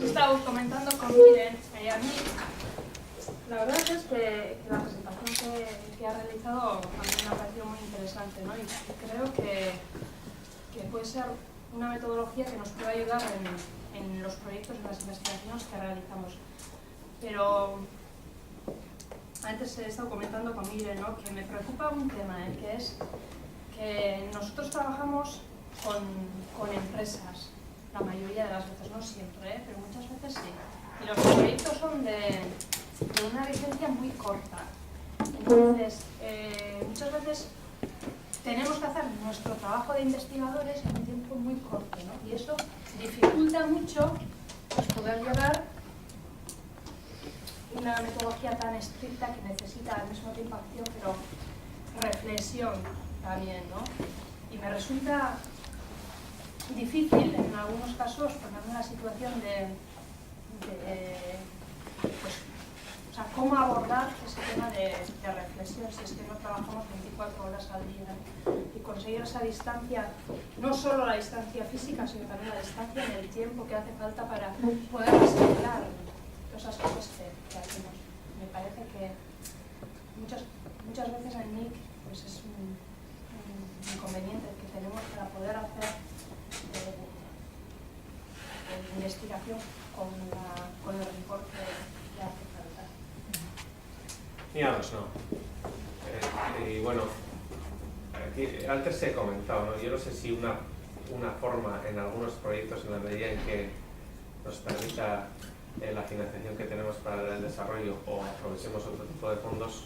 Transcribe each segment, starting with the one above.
He estado comentando con Miren y a mí, la verdad es que la presentación que ha realizado a mí me ha parecido muy interesante, ¿no? Y creo que puede ser una metodología que nos puede ayudar en los proyectos, en las investigaciones que realizamos. Pero antes he estado comentando con Miren, ¿no? Que me preocupa un tema, que es que nosotros trabajamos con empresas, la mayoría de las veces, no siempre, pero muchas veces sí. Y los proyectos son de una vigencia muy corta. Entonces, muchas veces tenemos que hacer nuestro trabajo de investigadores en un tiempo muy corto, ¿no? Y eso dificulta mucho pues, poder llevar una metodología tan estricta que necesita al mismo tiempo acción, pero reflexión también, ¿no? Y me resulta difícil en algunos casos ponerme en la situación pues, o sea, cómo abordar ese tema de reflexión si es que no trabajamos 24 horas al día, ¿no? Y conseguir esa distancia, no solo la distancia física, sino también la distancia en el tiempo que hace falta para poder asimilar todas esas cosas que hacemos. Me parece que muchas veces en NIC pues es un inconveniente que tenemos para poder hacer investigación con el rigor que hace falta. Míranos, no. Y bueno, aquí, antes he comentado, ¿no? Yo no sé si una forma en algunos proyectos, en la medida en que nos permita la financiación que tenemos para el desarrollo o aprovechemos otro tipo de fondos,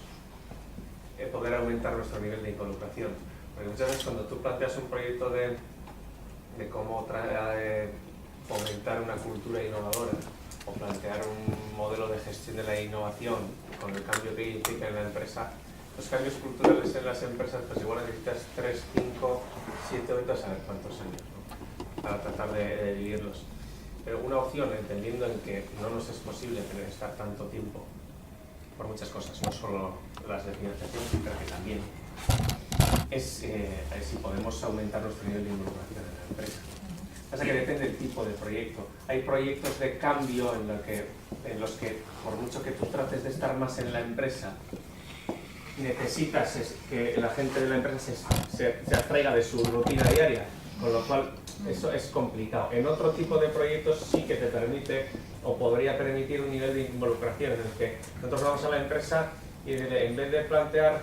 poder aumentar nuestro nivel de involucración. Porque muchas veces cuando tú planteas un proyecto de cómo fomentar una cultura innovadora o plantear un modelo de gestión de la innovación con el cambio que implica en la empresa, los cambios culturales en las empresas pues igual necesitas 3, 5, 7, 8, a saber cuántos años, ¿no? Para tratar de vivirlos. Pero una opción, entendiendo en que no nos es posible tener estar tanto tiempo por muchas cosas, no solo las de financiación, pero que también es si podemos aumentar nuestro nivel de involucración en la empresa. Pasa que depende del tipo de proyecto. Hay proyectos de cambio en los que, por mucho que tú trates de estar más en la empresa, necesitas que la gente de la empresa se abstraiga de su rutina diaria, con lo cual eso es complicado. En otro tipo de proyectos sí que te permite o podría permitir un nivel de involucración en el que nosotros vamos a la empresa y en vez de plantear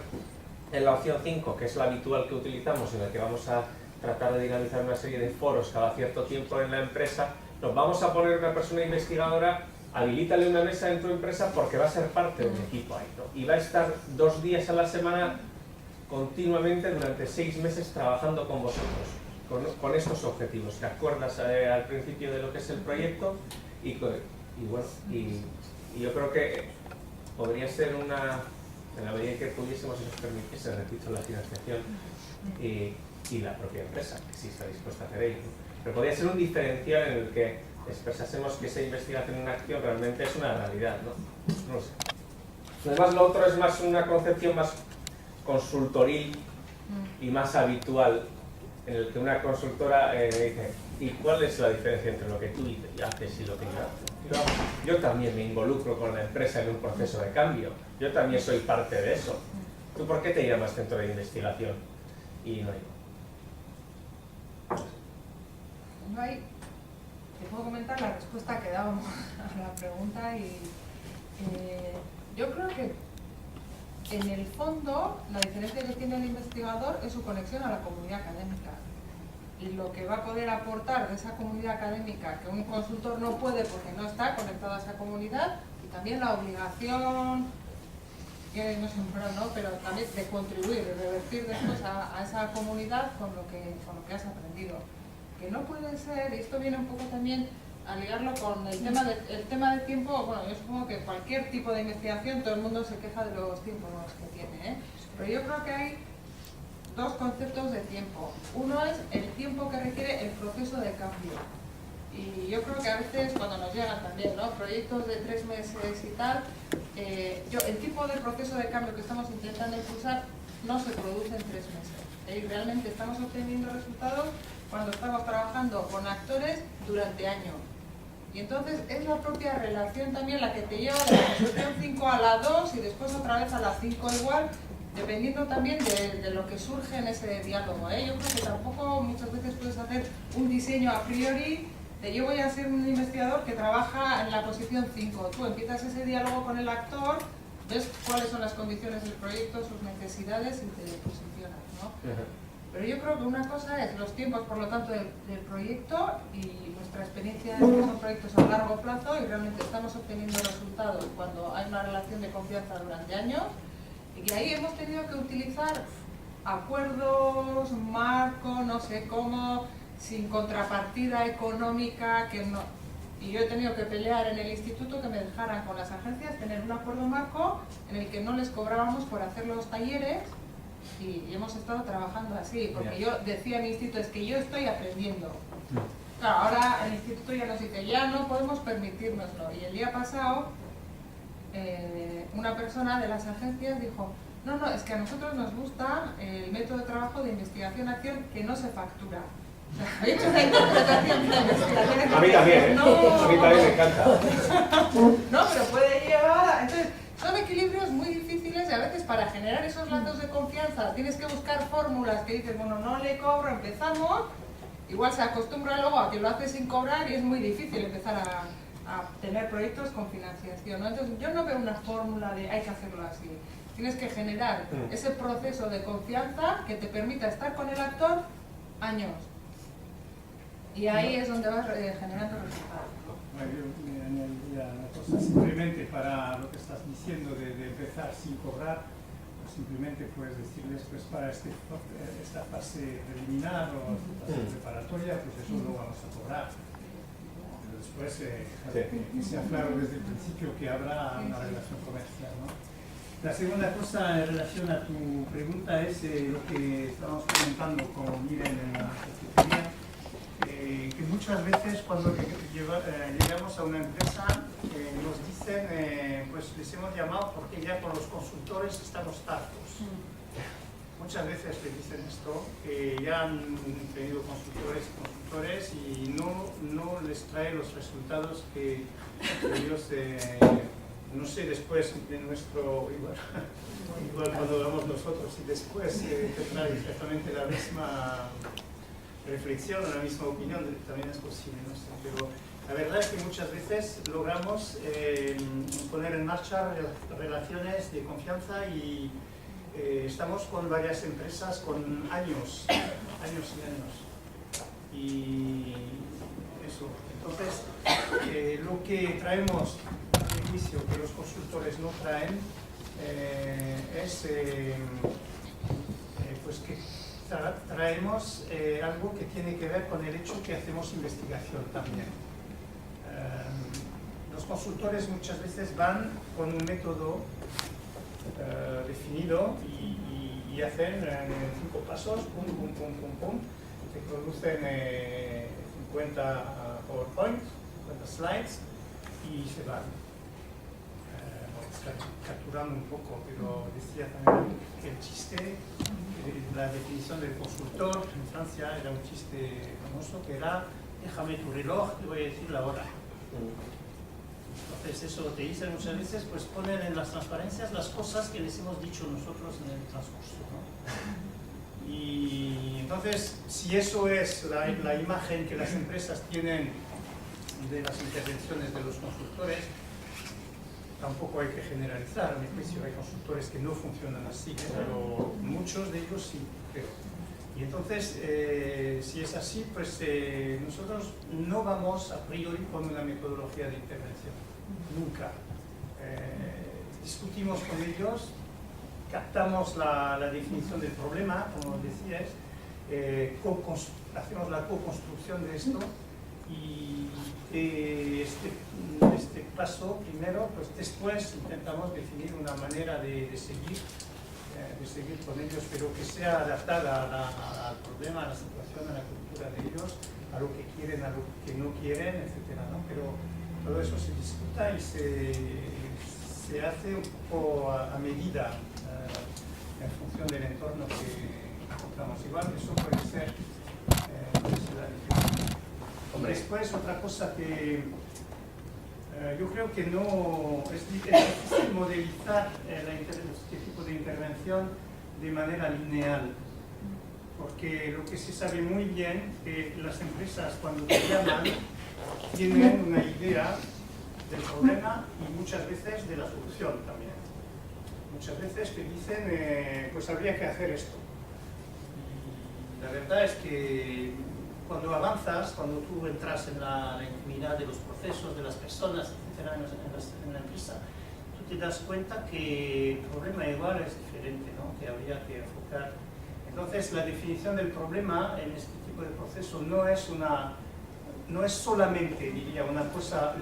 en la opción 5, que es la habitual que utilizamos, en la que vamos a tratar de dinamizar una serie de foros cada cierto tiempo en la empresa, nos vamos a poner una persona investigadora, habilítale una mesa en tu empresa porque va a ser parte de un equipo ahí, ¿no? Y va a estar 2 días a la semana continuamente durante 6 meses trabajando con vosotros, con estos objetivos. ¿Te acuerdas al principio de lo que es el proyecto? Y yo creo que podría ser en la medida en que pudiésemos y nos permitiese, repito, la financiación y la propia empresa, que sí está dispuesta a hacer ello, ¿no? Pero podría ser un diferencial en el que expresásemos que esa investigación en acción realmente es una realidad, ¿no? No lo sé. Además, lo otro es más una concepción más consultoril y más habitual, en el que una consultora dice, ¿y cuál es la diferencia entre lo que tú haces y lo que yo hago? Yo también me involucro con la empresa en un proceso de cambio, yo también soy parte de eso. ¿Tú por qué te llamas centro de investigación? Y no hay. Te puedo comentar la respuesta que dábamos a la pregunta y yo creo que en el fondo la diferencia que tiene el investigador es su conexión a la comunidad académica y lo que va a poder aportar de esa comunidad académica que un consultor no puede porque no está conectado a esa comunidad, y también la obligación que no siempre, ¿no? Pero también de contribuir, de revertir después a esa comunidad con lo que has aprendido. Que no puede ser, y esto viene un poco también a ligarlo con el tema de tiempo. Bueno, yo supongo que cualquier tipo de investigación todo el mundo se queja de los tiempos que tiene, ¿eh? Pero yo creo que hay 2 conceptos de tiempo. Uno es el tiempo que requiere el proceso de cambio. Y yo creo que a veces cuando nos llegan también, ¿no?, proyectos de 3 meses y tal, el tipo de proceso de cambio que estamos intentando impulsar no se produce en 3 meses. Y realmente estamos obteniendo resultados cuando estamos trabajando con actores durante años. Y entonces es la propia relación también la que te lleva de la posición 5 a la 2 y después otra vez a la 5 igual, dependiendo también de lo que surge en ese diálogo, ¿eh? Yo creo que tampoco muchas veces puedes hacer un diseño a priori de yo voy a ser un investigador que trabaja en la posición 5. Tú empiezas ese diálogo con el actor, ves cuáles son las condiciones del proyecto, sus necesidades y te posicionas, ¿no? Pero yo creo que una cosa es los tiempos, por lo tanto, del proyecto y nuestra experiencia es que son proyectos a largo plazo y realmente estamos obteniendo resultados cuando hay una relación de confianza durante años y que ahí hemos tenido que utilizar acuerdos, marco, no sé cómo, sin contrapartida económica, que no... Y yo he tenido que pelear en el instituto que me dejaran con las agencias tener un acuerdo marco en el que no les cobrábamos por hacer los talleres. Y hemos estado trabajando así, porque yo decía en el instituto, es que yo estoy aprendiendo. Claro, ahora el instituto ya nos dice, ya no podemos permitírnoslo. Y el día pasado, una persona de las agencias dijo, no, no, es que a nosotros nos gusta el método de trabajo de investigación-acción que no se factura. O sea, he hecho una interpretación de la investigación. A mí también, no, a mí también me encanta. No, pero puede llevar a... Entonces, son equilibrios muy difíciles y a veces para generar esos lazos de confianza tienes que buscar fórmulas que dices, bueno, no le cobro, empezamos, igual se acostumbra luego a que lo hace sin cobrar y es muy difícil empezar a tener proyectos con financiación, ¿no? Entonces yo no veo una fórmula de hay que hacerlo así, tienes que generar ese proceso de confianza que te permita estar con el actor años y ahí es donde vas generando resultados. Yo me añadiría una cosa, simplemente para lo que estás diciendo de empezar sin cobrar, pues simplemente puedes decirles, pues para esta fase preliminar o fase preparatoria, pues eso lo vamos a cobrar. Pero después, que sea claro desde el principio que habrá una relación comercial, ¿no? La segunda cosa en relación a tu pregunta es lo que estábamos comentando con Miren en la cafetería. Que muchas veces cuando llegamos a una empresa nos dicen, pues les hemos llamado porque ya con los consultores estamos hartos. Muchas veces les dicen esto, que ya han tenido consultores y no les trae los resultados que ellos, no sé, después de nuestro, igual cuando vamos nosotros y después tendrá exactamente la misma reflexión, la misma opinión, también es posible, no sé, pero la verdad es que muchas veces logramos poner en marcha relaciones de confianza y estamos con varias empresas con años y años. Y eso, entonces lo que traemos a mi juicio que los consultores no traen es pues que traemos algo que tiene que ver con el hecho que hacemos investigación también. Los consultores muchas veces van con un método definido y hacen 5 pasos, pum, pum, pum, pum, pum, se producen 50 PowerPoint, 50 slides y se van. Capturando un poco, pero decía también que el chiste, la definición del consultor en Francia era un chiste famoso que era déjame tu reloj, te voy a decir la hora. Entonces eso te dicen muchas veces, pues ponen en las transparencias las cosas que les hemos dicho nosotros en el transcurso, ¿no? Y entonces, si eso es la imagen que las empresas tienen de las intervenciones de los consultores, tampoco hay que generalizar, a mi juicio hay consultores que no funcionan así, pero muchos de ellos sí, creo. Y entonces, si es así, pues nosotros no vamos a priori con una metodología de intervención, nunca. Discutimos con ellos, captamos la definición del problema, como decías, hacemos la co-construcción de esto y este paso primero, pues después intentamos definir una manera de seguir con ellos, pero que sea adaptada al problema, a la situación, a la cultura de ellos, a lo que quieren, a lo que no quieren, etc., ¿no? Pero todo eso se discuta y se hace un poco a medida en función del entorno que encontramos. Igual eso puede ser la diferencia. Hombre. Después, otra cosa que yo creo que no es difícil modelizar este tipo de intervención de manera lineal, porque lo que se sabe muy bien que las empresas cuando te llaman tienen una idea del problema y muchas veces de la solución también. Muchas veces te dicen, pues habría que hacer esto. Y la verdad es que cuando avanzas, cuando tú entras en la intimidad de los procesos, de las personas, etcétera, en la empresa, tú te das cuenta que el problema igual es diferente, ¿no? Que habría que enfocar. Entonces, la definición del problema en este tipo de proceso no es solamente, diría, una cosa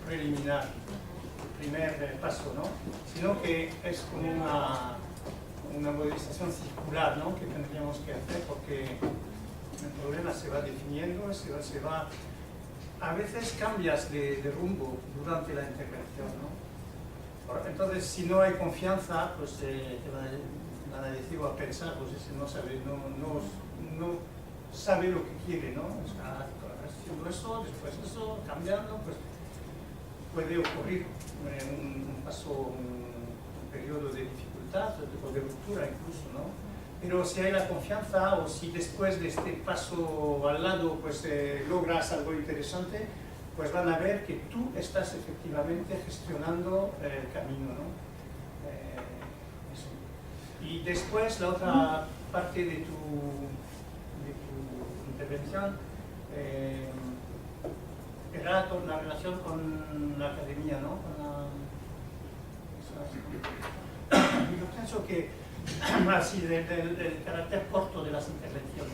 preliminar, el primer paso, ¿no? Sino que es como una modelización circular, ¿no? Que tendríamos que hacer porque el problema se va definiendo, a veces cambias de rumbo durante la intervención, ¿no? Entonces, si no hay confianza, pues te van a decir o a pensar, pues ese no sabe lo que quiere, ¿no? Está haciendo eso, después eso, cambiando, pues puede ocurrir un periodo de dificultad o de ruptura incluso, ¿no? Pero si hay la confianza o si después de este paso al lado pues logras algo interesante, pues van a ver que tú estás efectivamente gestionando el camino, ¿no? Eso. Y después la otra parte de tu intervención era la relación con la academia, ¿no? Yo pienso que así del carácter corto de las intervenciones.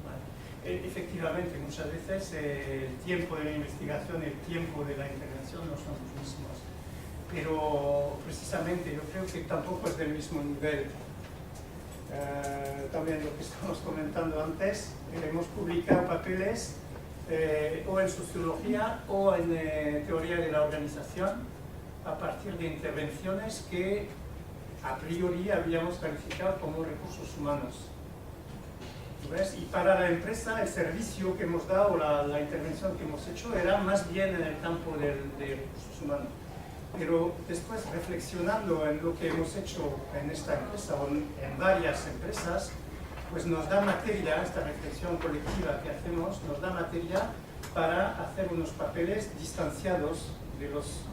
Vale. Efectivamente, muchas veces el tiempo de la investigación y el tiempo de la intervención no son los mismos, pero precisamente yo creo que tampoco es del mismo nivel. También lo que estamos comentando antes, hemos publicado papeles o en sociología o en teoría de la organización a partir de intervenciones que a priori habíamos calificado como recursos humanos. ¿Ves? Y para la empresa el servicio que hemos dado, la intervención que hemos hecho era más bien en el campo de recursos humanos. Pero después, reflexionando en lo que hemos hecho en esta empresa o en varias empresas, pues nos da materia, esta reflexión colectiva que hacemos, nos da materia para hacer unos papeles distanciados de los...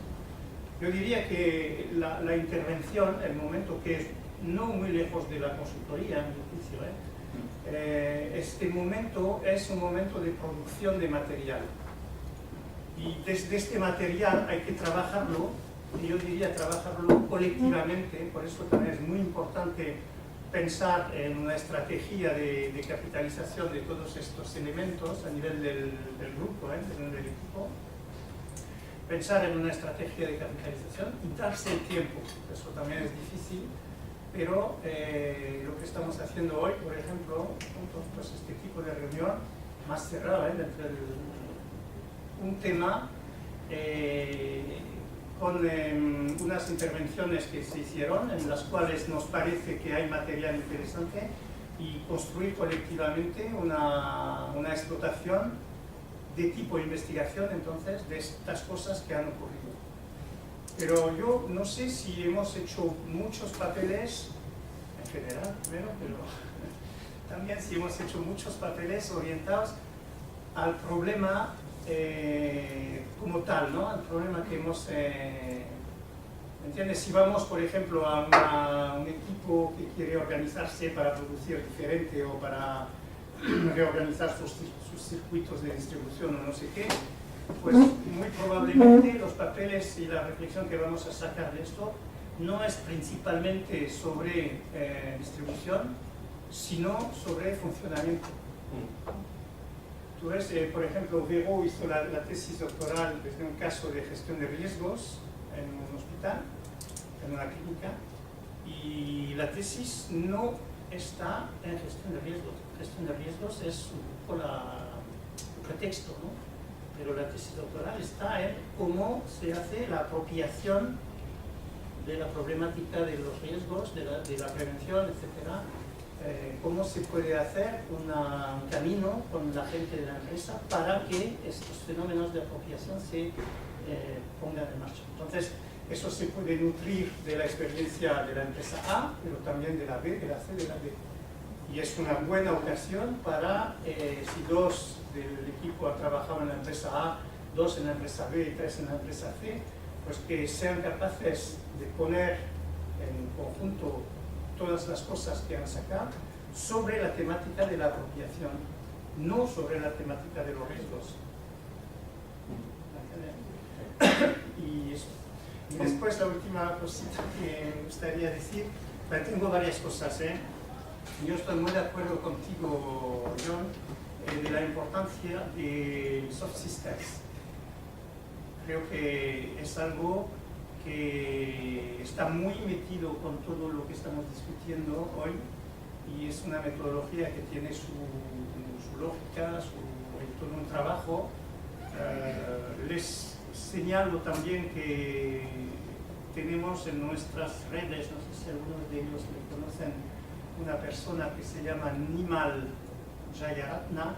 Yo diría que la intervención, el momento que es no muy lejos de la consultoría, en mi juicio, este momento es un momento de producción de material. Y desde este material hay que trabajarlo, y yo diría trabajarlo colectivamente, por eso también es muy importante pensar en una estrategia de capitalización de todos estos elementos a nivel del grupo, del equipo. Pensar en una estrategia de capitalización y darse el tiempo, eso también es difícil, pero lo que estamos haciendo hoy, por ejemplo, pues este tipo de reunión más cerrada, un tema con unas intervenciones que se hicieron, en las cuales nos parece que hay material interesante, y construir colectivamente una explotación de tipo de investigación, entonces, de estas cosas que han ocurrido. Pero yo no sé si hemos hecho muchos papeles, en general, primero, pero también si hemos hecho muchos papeles orientados al problema como tal, ¿no? Al problema que hemos... ¿entiendes? Si vamos, por ejemplo, a un equipo que quiere organizarse para producir diferente o para reorganizar sus circuitos de distribución o no sé qué, pues muy probablemente los papeles y la reflexión que vamos a sacar de esto no es principalmente sobre distribución, sino sobre funcionamiento. Tú ves, por ejemplo, Vero hizo la tesis doctoral desde un caso de gestión de riesgos en un hospital, en una clínica, y la tesis no está en gestión de riesgos. Gestión de riesgos es un poco el pretexto, ¿no? Pero la tesis doctoral está en cómo se hace la apropiación de la problemática de los riesgos, de la prevención, etc., cómo se puede hacer un camino con la gente de la empresa para que estos fenómenos de apropiación se pongan en marcha. Entonces, eso se puede nutrir de la experiencia de la empresa A, pero también de la B, de la C, de la D. Y es una buena ocasión para, si 2 del equipo han trabajado en la empresa A, 2 en la empresa B y 3 en la empresa C, pues que sean capaces de poner en conjunto todas las cosas que han sacado sobre la temática de la apropiación, no sobre la temática de los riesgos. Y eso. Y después la última cosita que me gustaría decir, tengo varias cosas. Yo estoy muy de acuerdo contigo, John, de la importancia de soft systems. Creo que es algo que está muy metido con todo lo que estamos discutiendo hoy y es una metodología que tiene su lógica, todo un trabajo. Les señalo también que tenemos en nuestras redes, no sé si algunos de ellos le conocen, una persona que se llama Nimal Jayaratna,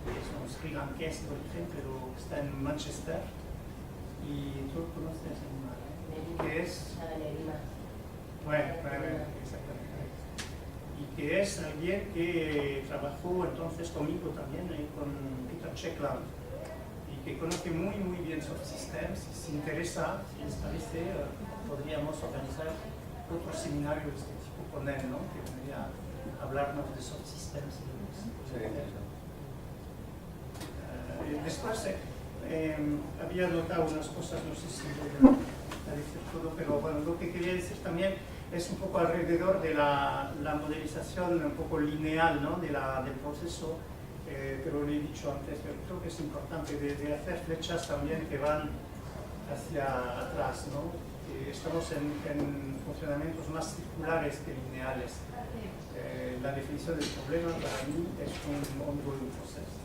que es un sri lankés de origen, pero está en Manchester. Y tú lo conoces, Nimal, que es... Bueno, exactamente. Y que es alguien que trabajó entonces conmigo también, con Peter Checkland, y que conoce muy bien soft systems. Si interesa, si les parece, podríamos organizar otro seminario de este tipo con él, ¿no? Que vendría a hablarnos de soft systems. Después había notado unas cosas, no sé si voy a decir todo, pero bueno, lo que quería decir también es un poco alrededor de la modelización un poco lineal, ¿no? del proceso, pero lo he dicho antes, pero creo que es importante de hacer flechas también que van hacia atrás, ¿no? Estamos en funcionamientos más circulares que lineales. La definición del problema para mí es un ongoing proceso.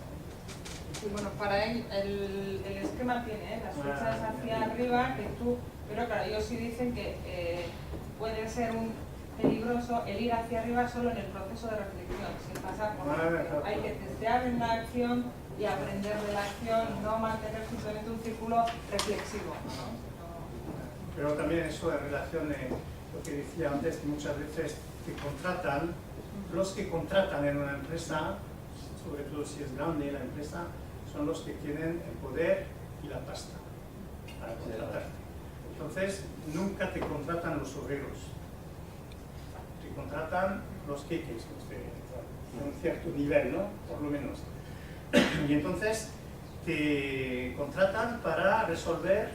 Sí, bueno, para él el esquema tiene las flechas hacia arriba, que tú, pero claro, ellos sí dicen que puede ser un peligroso el ir hacia arriba solo en el proceso de reflexión, sin pasar por hay que testear en la acción y aprender de la acción, no mantener simplemente un círculo reflexivo, ¿no? Pero también eso en relación a lo que decía antes, que muchas veces te contratan, los que contratan en una empresa, sobre todo si es grande la empresa, son los que tienen el poder y la pasta para contratarte. Entonces, nunca te contratan los obreros, te contratan los queques, de un cierto nivel, ¿no? Por lo menos. Y entonces, te contratan para resolver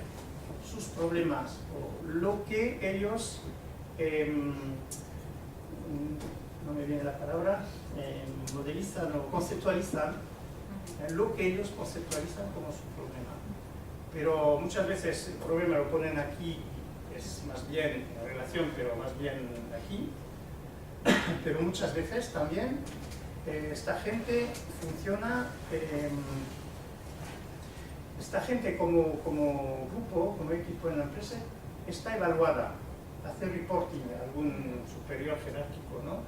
sus problemas, o lo que ellos, no me viene la palabra, modelizan o conceptualizan, lo que ellos conceptualizan como su problema. Pero muchas veces el problema lo ponen aquí, es más bien la relación, pero más bien aquí. Pero muchas veces también esta gente funciona, esta gente como grupo, como equipo en la empresa, está evaluada, hace reporting a algún superior jerárquico, ¿no?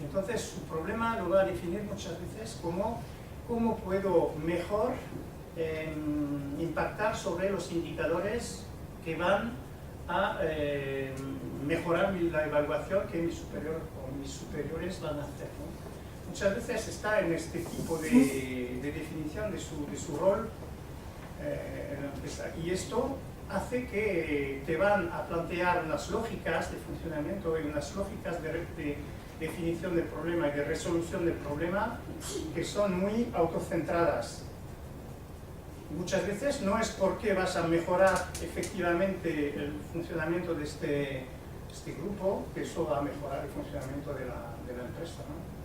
Entonces su problema lo va a definir muchas veces como cómo puedo mejor impactar sobre los indicadores que van a mejorar la evaluación que mi superior o mis superiores van a hacer, ¿no? Muchas veces está en este tipo de definición de su rol en la empresa. Y esto hace que te van a plantear unas lógicas de funcionamiento y unas lógicas de definición del problema y de resolución del problema que son muy autocentradas. Muchas veces no es porque vas a mejorar efectivamente el funcionamiento de este grupo, que eso va a mejorar el funcionamiento de la empresa, ¿no?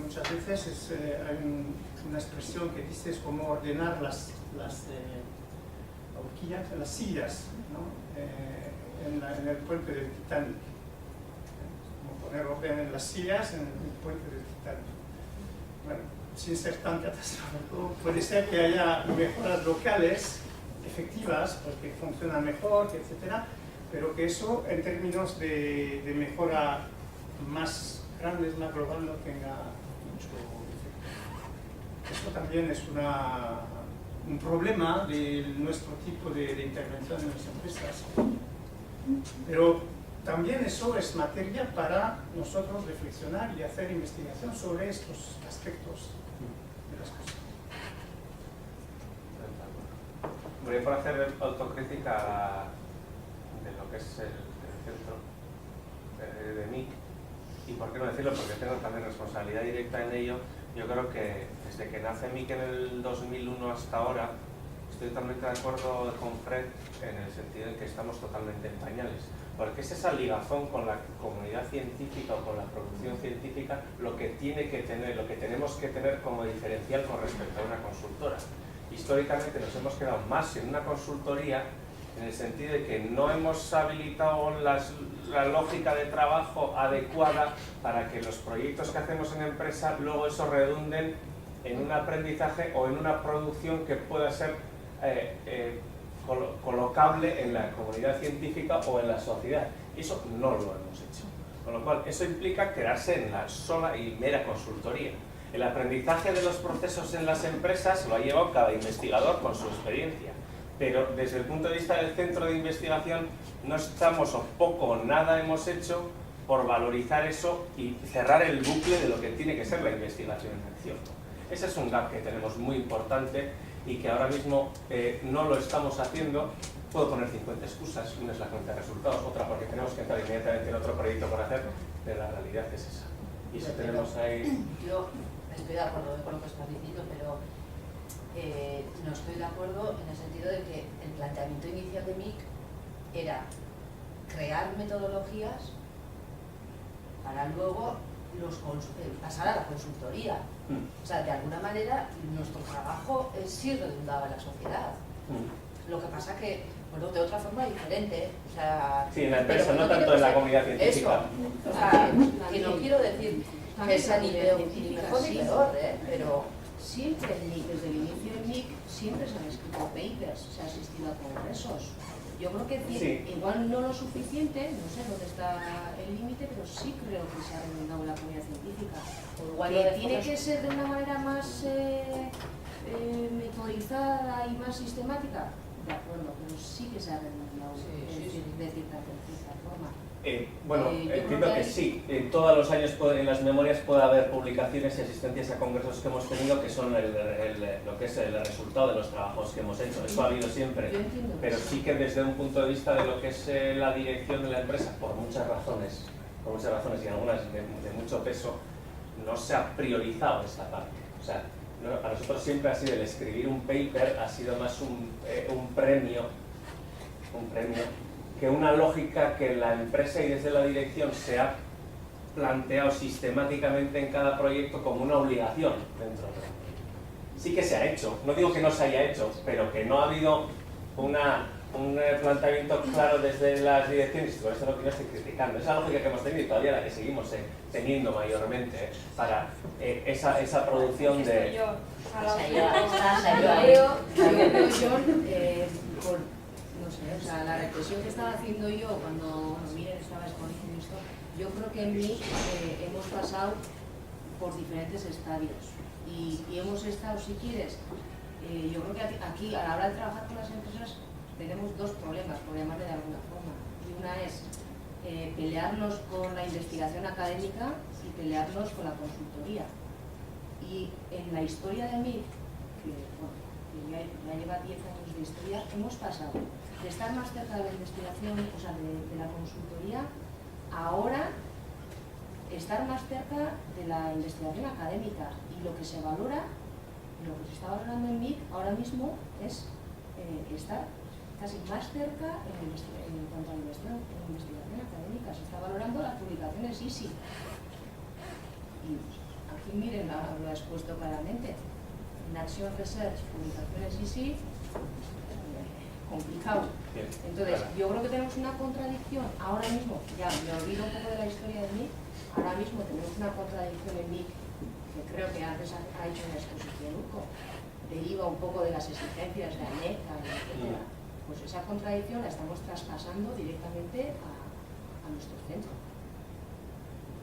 Muchas veces hay una expresión que dice es como ordenar las sillas, ¿no? En el puente del Titanic. Como poner orden en las sillas en el puente del Titanic. Bueno, sin ser tan catastrófico, puede ser que haya mejoras locales efectivas, porque funcionan mejor, etcétera, pero que eso en términos de mejora más grandes, más global, no tenga mucho efecto. Esto también es un problema de nuestro tipo de intervención en las empresas, pero también eso es materia para nosotros reflexionar y hacer investigación sobre estos aspectos de las cosas. Voy a hacer autocrítica de lo que es el centro de MIC, y por qué no decirlo, porque tengo también responsabilidad directa en ello. Yo creo que desde que nace MIC en el 2001 hasta ahora, estoy totalmente de acuerdo con Fred en el sentido de que estamos totalmente en pañales, porque es esa ligazón con la comunidad científica o con la producción científica lo que tiene que tener, lo que tenemos que tener como diferencial con respecto a una consultora. Históricamente nos hemos quedado más en una consultoría, en el sentido de que no hemos habilitado la lógica de trabajo adecuada para que los proyectos que hacemos en empresa luego eso redunden en un aprendizaje o en una producción que pueda ser colocable en la comunidad científica o en la sociedad. Y eso no lo hemos hecho. Con lo cual, eso implica quedarse en la sola y mera consultoría. El aprendizaje de los procesos en las empresas lo ha llevado cada investigador con su experiencia. Pero desde el punto de vista del centro de investigación no estamos o poco o nada hemos hecho por valorizar eso y cerrar el bucle de lo que tiene que ser la investigación en acción. Ese es un gap que tenemos muy importante y que ahora mismo no lo estamos haciendo. Puedo poner 50 excusas, una es la cuenta de resultados, otra porque tenemos que entrar inmediatamente en otro proyecto por hacer, pero la realidad es esa. Y si tenemos ahí... Yo estoy de acuerdo con lo que estás diciendo, pero no estoy de acuerdo en el sentido de que el planteamiento inicial de MIC era crear metodologías para luego pasar a la consultoría. O sea, de alguna manera nuestro trabajo sí redundaba en la sociedad. Lo que pasa que, bueno, de otra forma diferente. O sea, sí, en la empresa, no tanto en la comunidad científica. Eso. O sea, que no quiero decir que sea ni mejor ni peor, pero siempre desde el inicio del MIC siempre se han escrito papers, se ha asistido a congresos. Yo creo que sí. Igual no lo suficiente, no sé dónde está el límite, pero sí creo que se ha redundado en la comunidad científica. O igual que tiene que ser de una manera más metodizada y más sistemática, de acuerdo, pero sí que se ha redundado de cierta forma. Bueno, entiendo que sí. Todos los años en las memorias puede haber publicaciones y asistencias a congresos que hemos tenido que son lo que es el resultado de los trabajos que hemos hecho. Eso ha habido siempre. Pero sí que desde un punto de vista de lo que es la dirección de la empresa, por muchas razones y algunas de mucho peso, no se ha priorizado esta parte. O sea, para nosotros siempre ha sido el escribir un paper, ha sido más un premio que una lógica que la empresa y desde la dirección se ha planteado sistemáticamente en cada proyecto como una obligación dentro de él. Sí que se ha hecho, no digo que no se haya hecho, pero que no ha habido un planteamiento claro desde las direcciones, y por eso no estoy criticando. Esa lógica que hemos tenido y todavía la que seguimos teniendo mayormente para esa producción de... Yo creo, no sé, o sea, la reflexión que estaba haciendo yo cuando Miren estaba exponiendo esto, yo creo que en MIC hemos pasado por diferentes estadios y hemos estado, si quieres, yo creo que aquí a la hora de trabajar con las empresas tenemos dos problemas, por llamarle de alguna forma, y una es pelearnos con la investigación académica y pelearnos con la consultoría. Y en la historia de MIC, que ya lleva 10 años de historia, hemos pasado de estar más cerca de la investigación, o sea, de la consultoría, ahora estar más cerca de la investigación académica. Y lo que se valora, lo que se está valorando en MIC ahora mismo es estar casi más cerca en cuanto a la investigación académica. Se está valorando las publicaciones ISI. Y aquí Miren lo ha expuesto claramente. En Action Research, publicaciones ISI, complicado. Entonces, yo creo que tenemos una contradicción ahora mismo, ya me olvido un poco de la historia de MIC, ahora mismo tenemos una contradicción en MIC, que creo que antes ha hecho una exposición UCO, deriva un poco de las exigencias de ANECA, etc. Pues esa contradicción la estamos traspasando directamente a nuestro centro.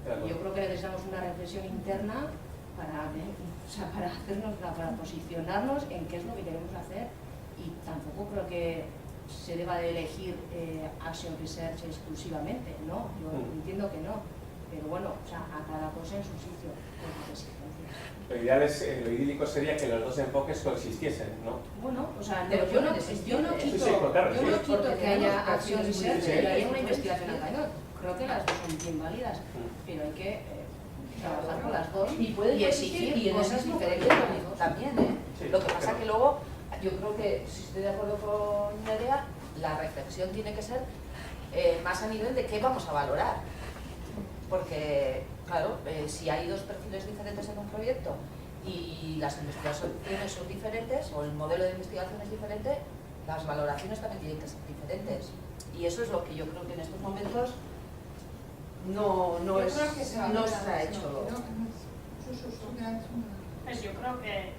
Y yo creo que necesitamos una reflexión interna para posicionarnos en qué es lo que queremos hacer, y tampoco creo que se deba de elegir Action Research exclusivamente, ¿no? Yo entiendo que no, pero bueno, o sea, a cada cosa en su sitio, con sus exigencias. Lo ideal es, lo idílico sería que los dos enfoques coexistiesen, ¿no? Bueno, o sea, Pero yo no Sí, sí, quito claro, sí. que haya Action Research Sí. y que haya una investigación académica. Creo que las dos son bien válidas, pero hay que trabajar con las dos Y puede y existir exigir y en el cosas mismo diferentes proyecto a los dos. también, Sí, Lo que pasa claro. que luego, yo creo que, si estoy de acuerdo con Nerea, la reflexión tiene que ser más a nivel de qué vamos a valorar. Porque, claro, si hay dos perfiles diferentes en un proyecto y las investigaciones son diferentes, o el modelo de investigación es diferente, las valoraciones también tienen que ser diferentes. Y eso es lo que yo creo que en estos momentos no Yo es, creo que se no valora, se ha hecho. Pues yo creo que en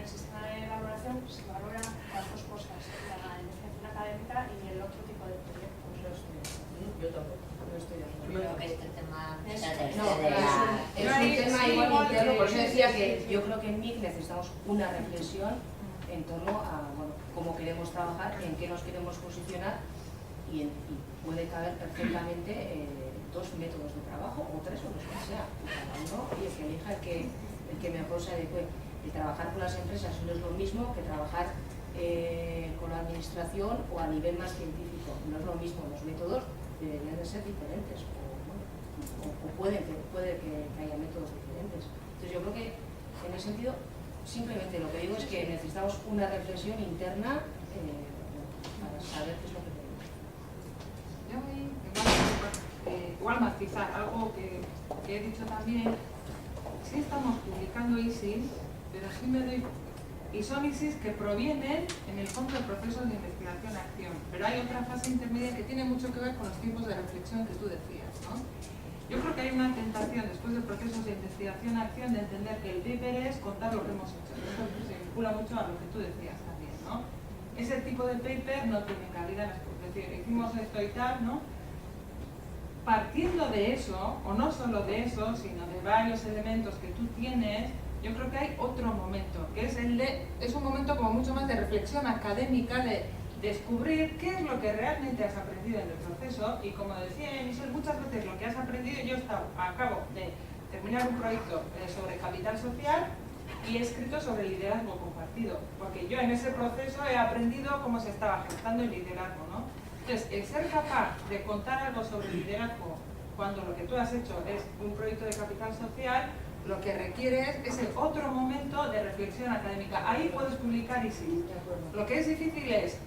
el sistema de valoración se valoran las dos cosas, la investigación académica y el otro tipo de proyectos. Yo tampoco, no estoy de acuerdo. Yo creo que este tema Es- No, es un tema igual interno, por eso decía que yo creo que en MIC necesitamos una reflexión en torno a cómo queremos trabajar, en qué nos queremos posicionar, y puede caber perfectamente dos métodos de trabajo, o tres, o los que sea, cada uno, y el que elija el que mejor se adecue. El trabajar con las empresas no es lo mismo que trabajar con la administración o a nivel más científico, no es lo mismo, los métodos deberían de ser diferentes, o puede que haya métodos diferentes. Entonces yo creo que en ese sentido, simplemente lo que digo es que necesitamos una reflexión interna para saber qué es lo que queremos. Yo voy igual matizar algo que he dicho también. Sí estamos publicando ISIS, pero sí me doy... Y son ISIS que provienen, en el fondo, de procesos de investigación-acción. Pero hay otra fase intermedia que tiene mucho que ver con los tiempos de reflexión que tú decías, ¿no? Yo creo que hay una tentación, después de procesos de investigación-acción, de entender que el paper es contar lo que hemos hecho. Eso se vincula mucho a lo que tú decías también, ¿no? Ese tipo de paper no tiene cabida en las... Es decir, hicimos esto y tal, ¿no? Partiendo de eso, o no solo de eso, sino de varios elementos que tú tienes, yo creo que hay otro momento, que es un momento como mucho más de reflexión académica, de descubrir qué es lo que realmente has aprendido en el proceso. Y como decía Michelle, muchas veces lo que has aprendido, yo acabo de terminar un proyecto sobre capital social y he escrito sobre liderazgo compartido, porque yo en ese proceso he aprendido cómo se estaba gestando el liderazgo, ¿no? Entonces, el ser capaz de contar algo sobre liderazgo cuando lo que tú has hecho es un proyecto de capital social, lo que requiere es el otro momento de reflexión académica. Ahí puedes publicar ISIS. Lo que es difícil es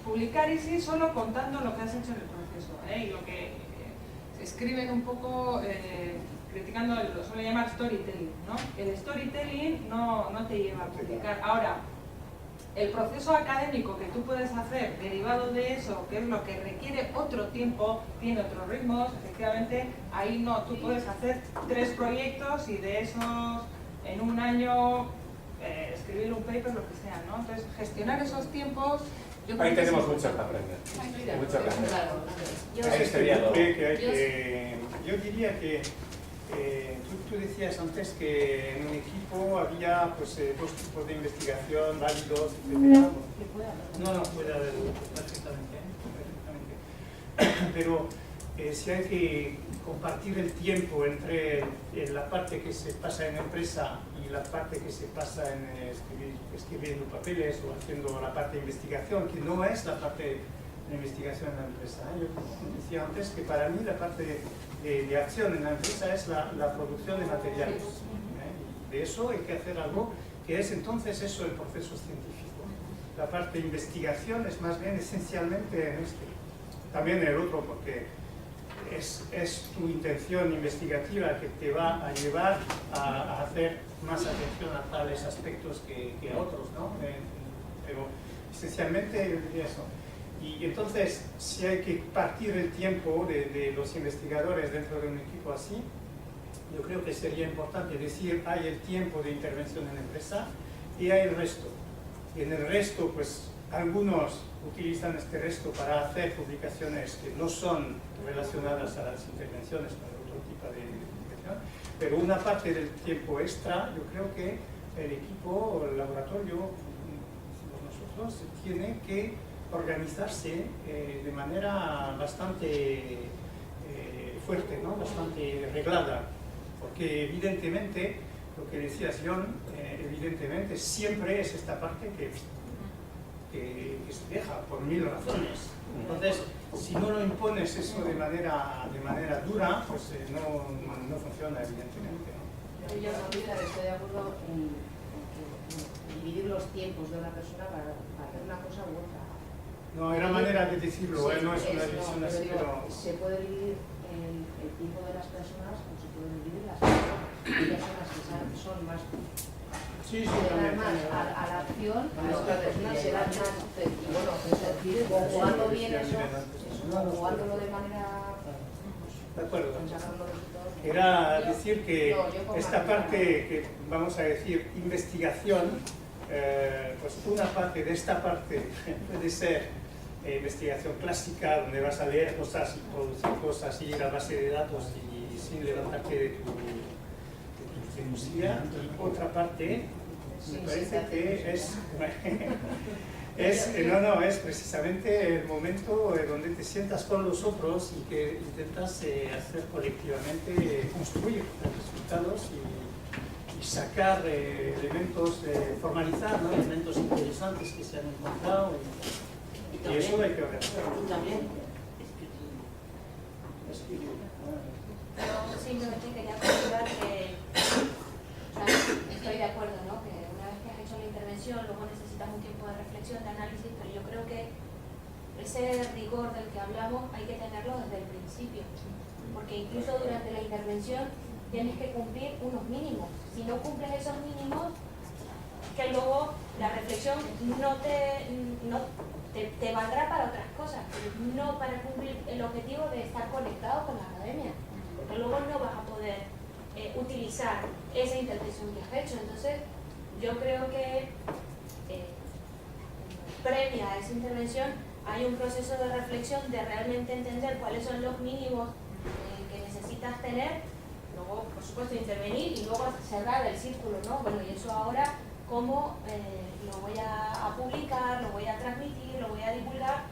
publicar ISIS solo contando lo que has hecho en el proceso, y lo que se escriben un poco criticando, lo suele llamar storytelling, ¿no? El storytelling no te lleva a publicar. Ahora, el proceso académico que tú puedes hacer derivado de eso, que es lo que requiere otro tiempo, tiene otros ritmos, efectivamente, ahí no, tú puedes hacer 3 proyectos y de esos en un año escribir un paper, lo que sea, ¿no? Entonces, gestionar esos tiempos... Yo creo Ahí que tenemos sí. mucho que aprender. Mucho que aprender. Claro. Ahí sería todo. Yo diría que tú decías antes que en un equipo había pues, 2 tipos de investigación válidos, etc. No, puede haber perfectamente. Pero si hay que compartir el tiempo entre la parte que se pasa en empresa y la parte que se pasa en escribiendo papeles o haciendo la parte de investigación, que no es la parte de investigación en la empresa. Yo decía antes que para mí la parte de acción en la empresa es la producción de materiales. Y de eso hay que hacer algo que es entonces eso el proceso científico. La parte de investigación es más bien esencialmente en este. También el otro, porque es tu intención investigativa que te va a llevar a hacer más atención a tales aspectos que a otros, ¿no? Pero esencialmente yo diría eso. Y entonces, si hay que partir el tiempo de los investigadores dentro de un equipo así, yo creo que sería importante decir, hay el tiempo de intervención en la empresa y hay el resto. Y en el resto, pues, algunos utilizan este resto para hacer publicaciones que no son relacionadas a las intervenciones, para otros otro tipo de investigación, pero una parte del tiempo extra, yo creo que el equipo o el laboratorio, nosotros, tiene que organizarse de manera bastante fuerte, ¿no? Bastante reglada, porque evidentemente, lo que decías John, evidentemente siempre es esta parte que se deja por 1000 razones. Entonces, si no lo impones eso de manera dura, pues no funciona, evidentemente, ¿no? Yo estoy de acuerdo en que dividir los tiempos de una persona para hacer una cosa u otra. No, era manera de decirlo, Sí, no es una no, decisión pero así, digo, pero... se puede dividir el tiempo de las personas o se puede dividir las personas. Hay personas que son más Sí, se dan más a la acción, pero otras personas se dan más. Y bueno, conjugando bien eso, conjugándolo de manera... De acuerdo. Sacando los resultados. Era decir que yo esta parte, que vamos a decir, investigación, pues una parte de esta parte puede ser investigación clásica, donde vas a leer cosas y producir cosas y ir a base de datos y sin levantarte de tu silla. Y otra parte, me parece que es precisamente el momento donde te sientas con los otros y que intentas hacer colectivamente, construir resultados y sacar elementos, formalizar, ¿no? Elementos interesantes que se han encontrado y eso hay que organizarlo. Y también Yo simplemente quería comentar que estoy de acuerdo, ¿no? Que una vez que has hecho la intervención, luego necesitas un tiempo de reflexión, de análisis, pero yo creo que ese rigor del que hablamos hay que tenerlo desde el principio, porque incluso durante la intervención tienes que cumplir unos mínimos. Si no cumples esos mínimos, que luego la reflexión te valdrá para otras cosas, no para cumplir el objetivo de estar conectado con la academia, porque luego no vas a poder utilizar esa intervención que has hecho. Entonces, yo creo que previa a esa intervención hay un proceso de reflexión de realmente entender cuáles son los mínimos que necesitas tener, luego, por supuesto, intervenir y luego cerrar el círculo, ¿no? Bueno, y eso ahora, ¿cómo lo voy a publicar, lo voy a transmitir, lo voy a divulgar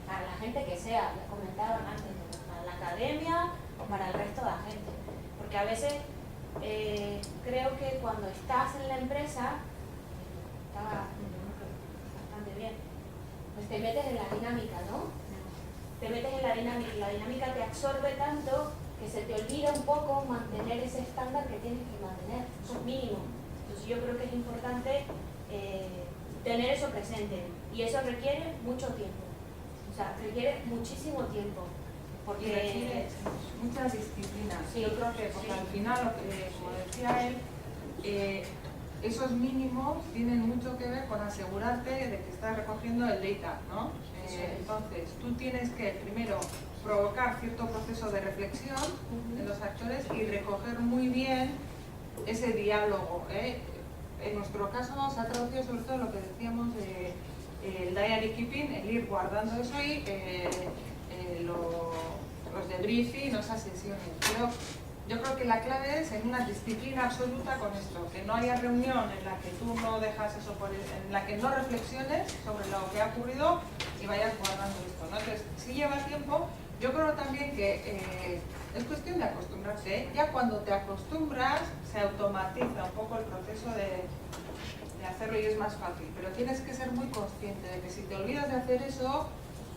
para la gente que sea, ya comentaban antes, para la academia o para el resto de la gente? Porque a veces creo que cuando estás en la empresa, estaba bastante bien, pues te metes en la dinámica, ¿no? Te metes en la dinámica y la dinámica te absorbe tanto que se te olvida un poco mantener ese estándar que tienes que mantener, esos mínimos. Entonces yo creo que es importante tener eso presente y eso requiere mucho tiempo, o sea, requiere muchísimo tiempo. Porque Y requiere muchas disciplinas. Sí, yo creo que porque al final, lo que, como decía él, esos mínimos tienen mucho que ver con asegurarte de que estás recogiendo el data, ¿no? Entonces, tú tienes que primero provocar cierto proceso de reflexión en los actores y recoger muy bien ese diálogo. En nuestro caso se ha traducido sobre todo lo que decíamos el diary keeping, el ir guardando eso y los debriefing, esas sesiones. Yo creo que la clave es en una disciplina absoluta con esto, que no haya reunión en la que tú no dejas eso, en la que no reflexiones sobre lo que ha ocurrido y vayas guardando esto, ¿no? Entonces, si lleva tiempo, yo creo también que es cuestión de acostumbrarse, ¿eh? Ya cuando te acostumbras, se automatiza un poco el proceso de hacerlo y es más fácil, pero tienes que ser muy consciente de que si te olvidas de hacer eso,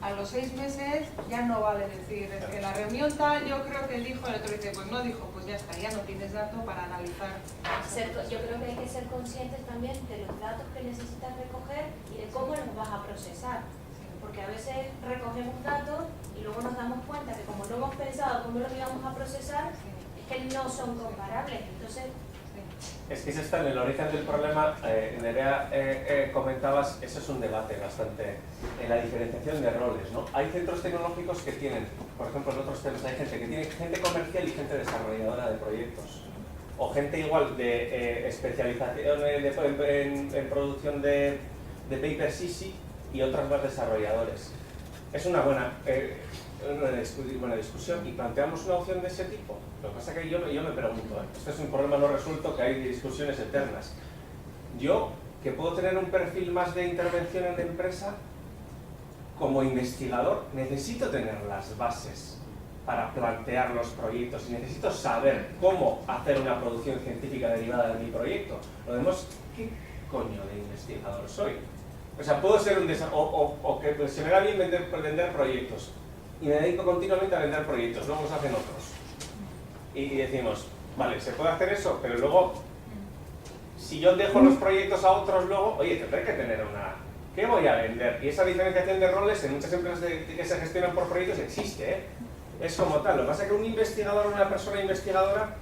a los 6 meses ya no vale decir, es que la reunión tal, yo creo que dijo, el otro dice, pues no dijo, pues ya está, ya no tienes dato para analizar. yo creo que hay que ser conscientes también de los datos que necesitas recoger y de cómo los vas a procesar. Porque a veces recogemos datos y luego nos damos cuenta que como no hemos pensado cómo los íbamos a procesar, es que no son comparables. Entonces, es que eso está en el origen del problema. Nerea, comentabas, eso es un debate bastante en la diferenciación de roles, ¿no? Hay centros tecnológicos que tienen, por ejemplo, en otros temas hay gente que tiene gente comercial y gente desarrolladora de proyectos, o gente igual de especialización en producción de papers easy y otras más desarrolladores. Es una buena una discusión y planteamos una opción de ese tipo. Lo que pasa es que yo me pregunto, esto es un problema no resuelto, que hay discusiones eternas. Yo, que puedo tener un perfil más de intervención en la empresa, como investigador, necesito tener las bases para plantear los proyectos y necesito saber cómo hacer una producción científica derivada de mi proyecto. Lo demás, ¿qué coño de investigador soy? O sea, puedo ser un o que se me da bien vender proyectos y me dedico continuamente a vender proyectos, luego los hacen otros. Y decimos, vale, se puede hacer eso, pero luego, si yo dejo los proyectos a otros luego, oye, tendré que tener una... ¿Qué voy a vender? Y esa diferenciación de roles en muchas empresas que se gestionan por proyectos existe, ¿eh? Es como tal. Lo que pasa es que un investigador o una persona investigadora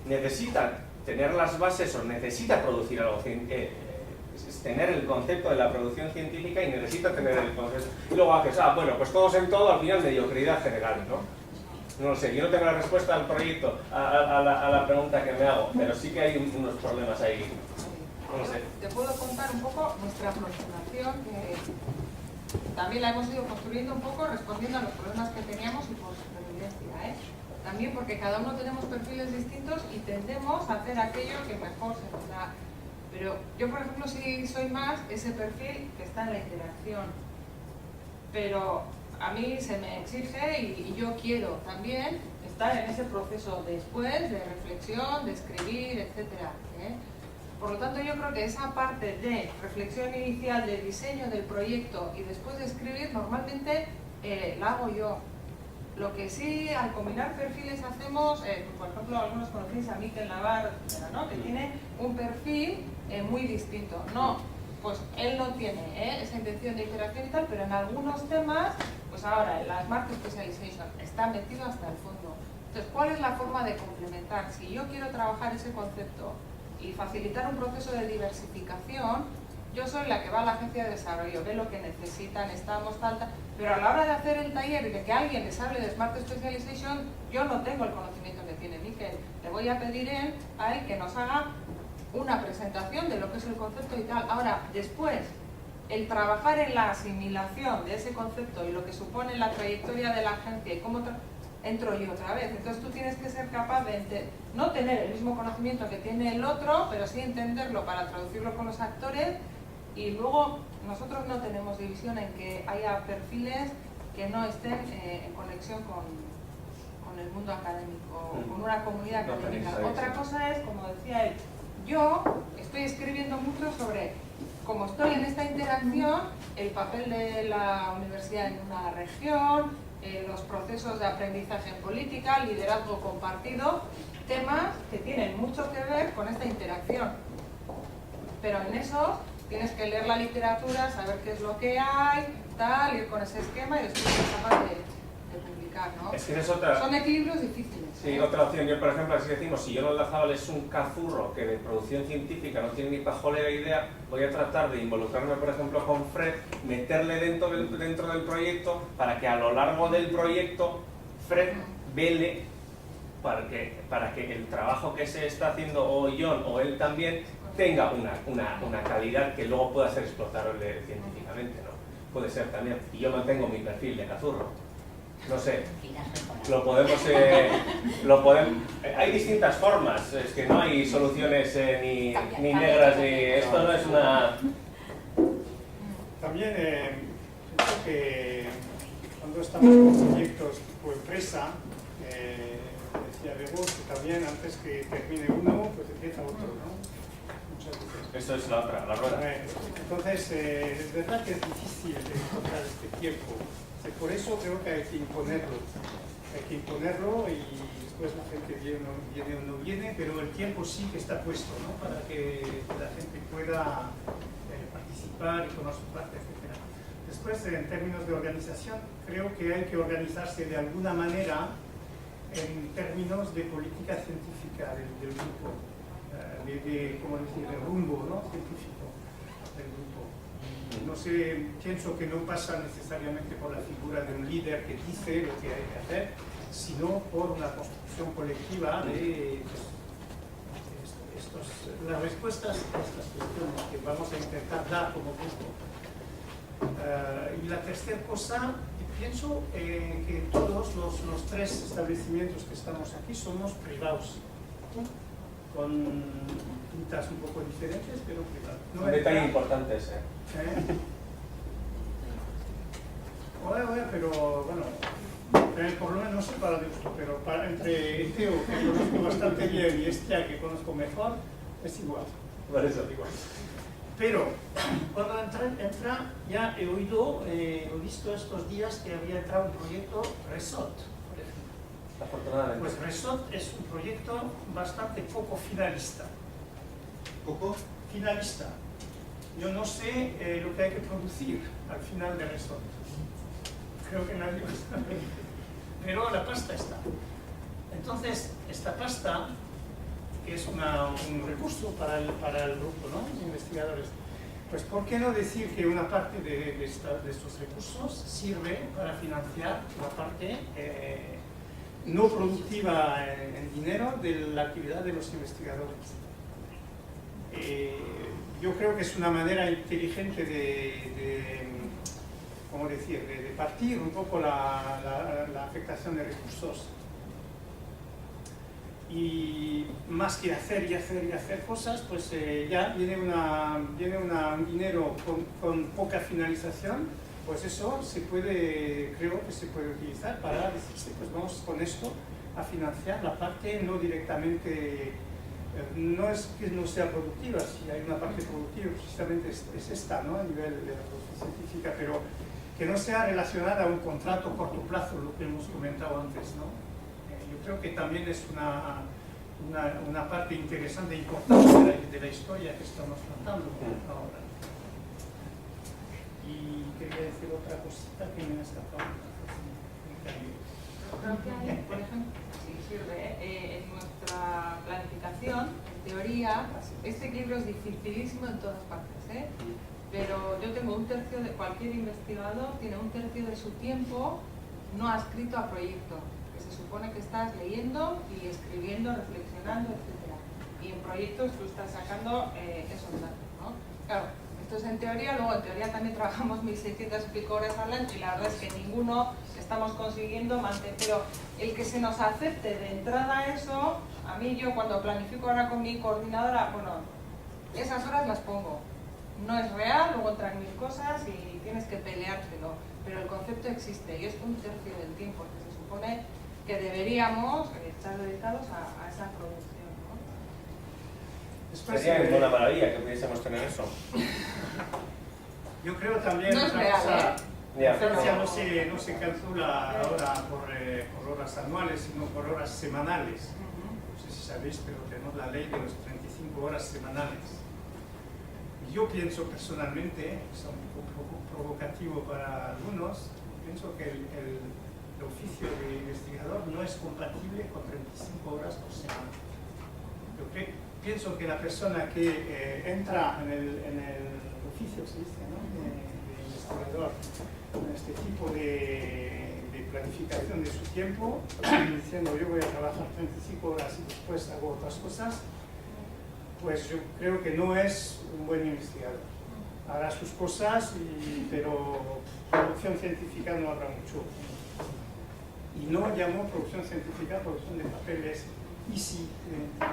necesita tener las bases o necesita producir algo, tener el concepto de la producción científica y necesita tener el concepto. Y luego haces, bueno, pues todos en todo, al final mediocridad general, ¿no? No lo sé, yo no tengo la respuesta al proyecto, a la pregunta que me hago, pero sí que hay unos problemas ahí. No sé. Te puedo contar un poco nuestra aproximación, que también la hemos ido construyendo un poco respondiendo a los problemas que teníamos y por supervivencia, ¿eh? También porque cada uno tenemos perfiles distintos y tendemos a hacer aquello que mejor se nos da. Pero yo, por ejemplo, sí soy más ese perfil que está en la interacción. Pero a mí se me exige y yo quiero también estar en ese proceso después de reflexión, de escribir, etcétera, ¿eh? Por lo tanto, yo creo que esa parte de reflexión inicial, de diseño del proyecto y después de escribir, normalmente la hago yo. Lo que sí, al combinar perfiles hacemos, por ejemplo, algunos conocéis a Miquel Navarro, ¿no? Que tiene un perfil muy distinto. No, pues él no tiene esa intención de interacción y tal, pero en algunos temas, pues ahora en la Smart Specialization está metido hasta el fondo. Entonces, ¿cuál es la forma de complementar? Si yo quiero trabajar ese concepto y facilitar un proceso de diversificación, yo soy la que va a la agencia de desarrollo, ve lo que necesitan, estamos, tal, pero a la hora de hacer el taller y de que alguien les hable de Smart Specialization, yo no tengo el conocimiento que tiene Miquel. Le voy a pedir a él que nos haga una presentación de lo que es el concepto y tal. Ahora, después, el trabajar en la asimilación de ese concepto y lo que supone la trayectoria de la agencia y cómo entro yo otra vez. Entonces tú tienes que ser capaz de no tener el mismo conocimiento que tiene el otro, pero sí entenderlo para traducirlo con los actores. Y luego nosotros no tenemos división en que haya perfiles que no estén en conexión con el mundo académico, con una comunidad académica. Otra cosa es, como decía él, yo estoy escribiendo mucho sobre, como estoy en esta interacción, el papel de la universidad en una región, los procesos de aprendizaje en política, liderazgo compartido, temas que tienen mucho que ver con esta interacción. Pero en eso tienes que leer la literatura, saber qué es lo que hay, tal, ir con ese esquema y después ser capaz de publicar, ¿no? Es que es otra... Son equilibrios difíciles. Sí, otra opción. Yo, por ejemplo, así decimos, si Jon Oldazábal es un cazurro que de producción científica no tiene ni pajolera idea, voy a tratar de involucrarme, por ejemplo, con Fred, meterle dentro del proyecto para que a lo largo del proyecto Fred vele para que el trabajo que se está haciendo o Jon o él también tenga una calidad que luego pueda ser explotable científicamente, ¿no? Puede ser también. Y yo mantengo mi perfil de cazurro. No sé, lo podemos... hay distintas formas, es que no hay soluciones ni negras, ni... Esto no es una... También pienso que cuando estamos con proyectos tipo empresa, decía Bego que también antes que termine uno, pues empieza otro, ¿no? Esto es la otra, la rueda. Entonces, es verdad que es difícil de encontrar este tiempo. Por eso creo que hay que imponerlo. Hay que imponerlo y después la gente viene o no viene, pero el tiempo sí que está puesto, ¿no? Para que la gente pueda participar y conocer parte, etc. Después, en términos de organización, creo que hay que organizarse de alguna manera en términos de política científica del grupo. ¿Cómo decir?, de rumbo, ¿no?, científico del grupo. No sé, pienso que no pasa necesariamente por la figura de un líder que dice lo que hay que hacer, sino por una construcción colectiva de las respuestas a estas cuestiones que vamos a intentar dar como grupo. Y la tercera cosa, pienso que todos los tres establecimientos que estamos aquí somos privados, con pintas un poco diferentes, pero privados. Un detalle importante ese. Oye, pero bueno, por lo menos no sé para gusto, pero entre Teo, que conozco bastante bien, y Estia, que conozco mejor, es igual. Por eso. Igual. Pero cuando entra, ya he oído, he visto estos días que había entrado un proyecto Resort, por ejemplo. Afortunadamente. Pues Resort es un proyecto bastante poco finalista. ¿Poco? Finalista. Yo no sé lo que hay que producir al final de Resort. Creo que nadie lo sabe. Pero la pasta está. Entonces, esta pasta, que es un recurso para el grupo, ¿no?, de investigadores, pues ¿por qué no decir que una parte de estos recursos sirve para financiar la parte no productiva en dinero de la actividad de los investigadores? Yo creo que es una manera inteligente ¿cómo decir?, de partir un poco la afectación de recursos. Y más que hacer y hacer y hacer cosas, pues ya viene un dinero con poca finalización, pues eso creo que se puede utilizar para decirse, pues vamos con esto a financiar la parte no directamente, no es que no sea productiva, si hay una parte productiva precisamente es esta, ¿no?, a nivel de la producción científica, pero que no sea relacionada a un contrato a corto plazo, lo que hemos comentado antes, ¿no? Yo creo que también es una parte interesante e importante de la historia que estamos tratando ahora. Y quería decir otra cosita que me ha escapado. Creo que hay, por ejemplo, si sirve, en nuestra planificación, en teoría, este libro es dificilísimo en todas partes, pero yo tengo un tercio de cualquier investigador, tiene un tercio de su tiempo no adscrito a proyecto, que se supone que estás leyendo y escribiendo, reflexionando, etc. Y en proyectos tú estás sacando esos datos, ¿no? Claro, esto es en teoría, luego en teoría también trabajamos 1600 y pico horas al año y la verdad es que ninguno estamos consiguiendo mantener, pero el que se nos acepte de entrada eso, a mí yo cuando planifico ahora con mi coordinadora, bueno, esas horas las pongo. No es real, luego entran mil cosas y tienes que peleártelo, pero el concepto existe y es un tercio del tiempo que se supone que deberíamos estar dedicados a esa producción, ¿no? Sería una maravilla que pudiésemos tener eso. Yo creo también no es real, la Francia no se calcula ahora por horas anuales, sino por horas semanales. No sé si sabéis, pero tenemos la ley de las 35 horas semanales. Yo pienso personalmente, es un poco provocativo para algunos, pienso que el oficio de investigador no es compatible con 35 horas por semana. Yo pienso que la persona que entra en el oficio, se dice, ¿no?, de investigador, con este tipo de planificación de su tiempo, diciendo yo voy a trabajar 35 horas y después hago otras cosas, pues yo creo que no es un buen investigador. Hará sus cosas, pero producción científica no habrá mucho. Y no llamo producción científica producción de papeles easy, ¿no?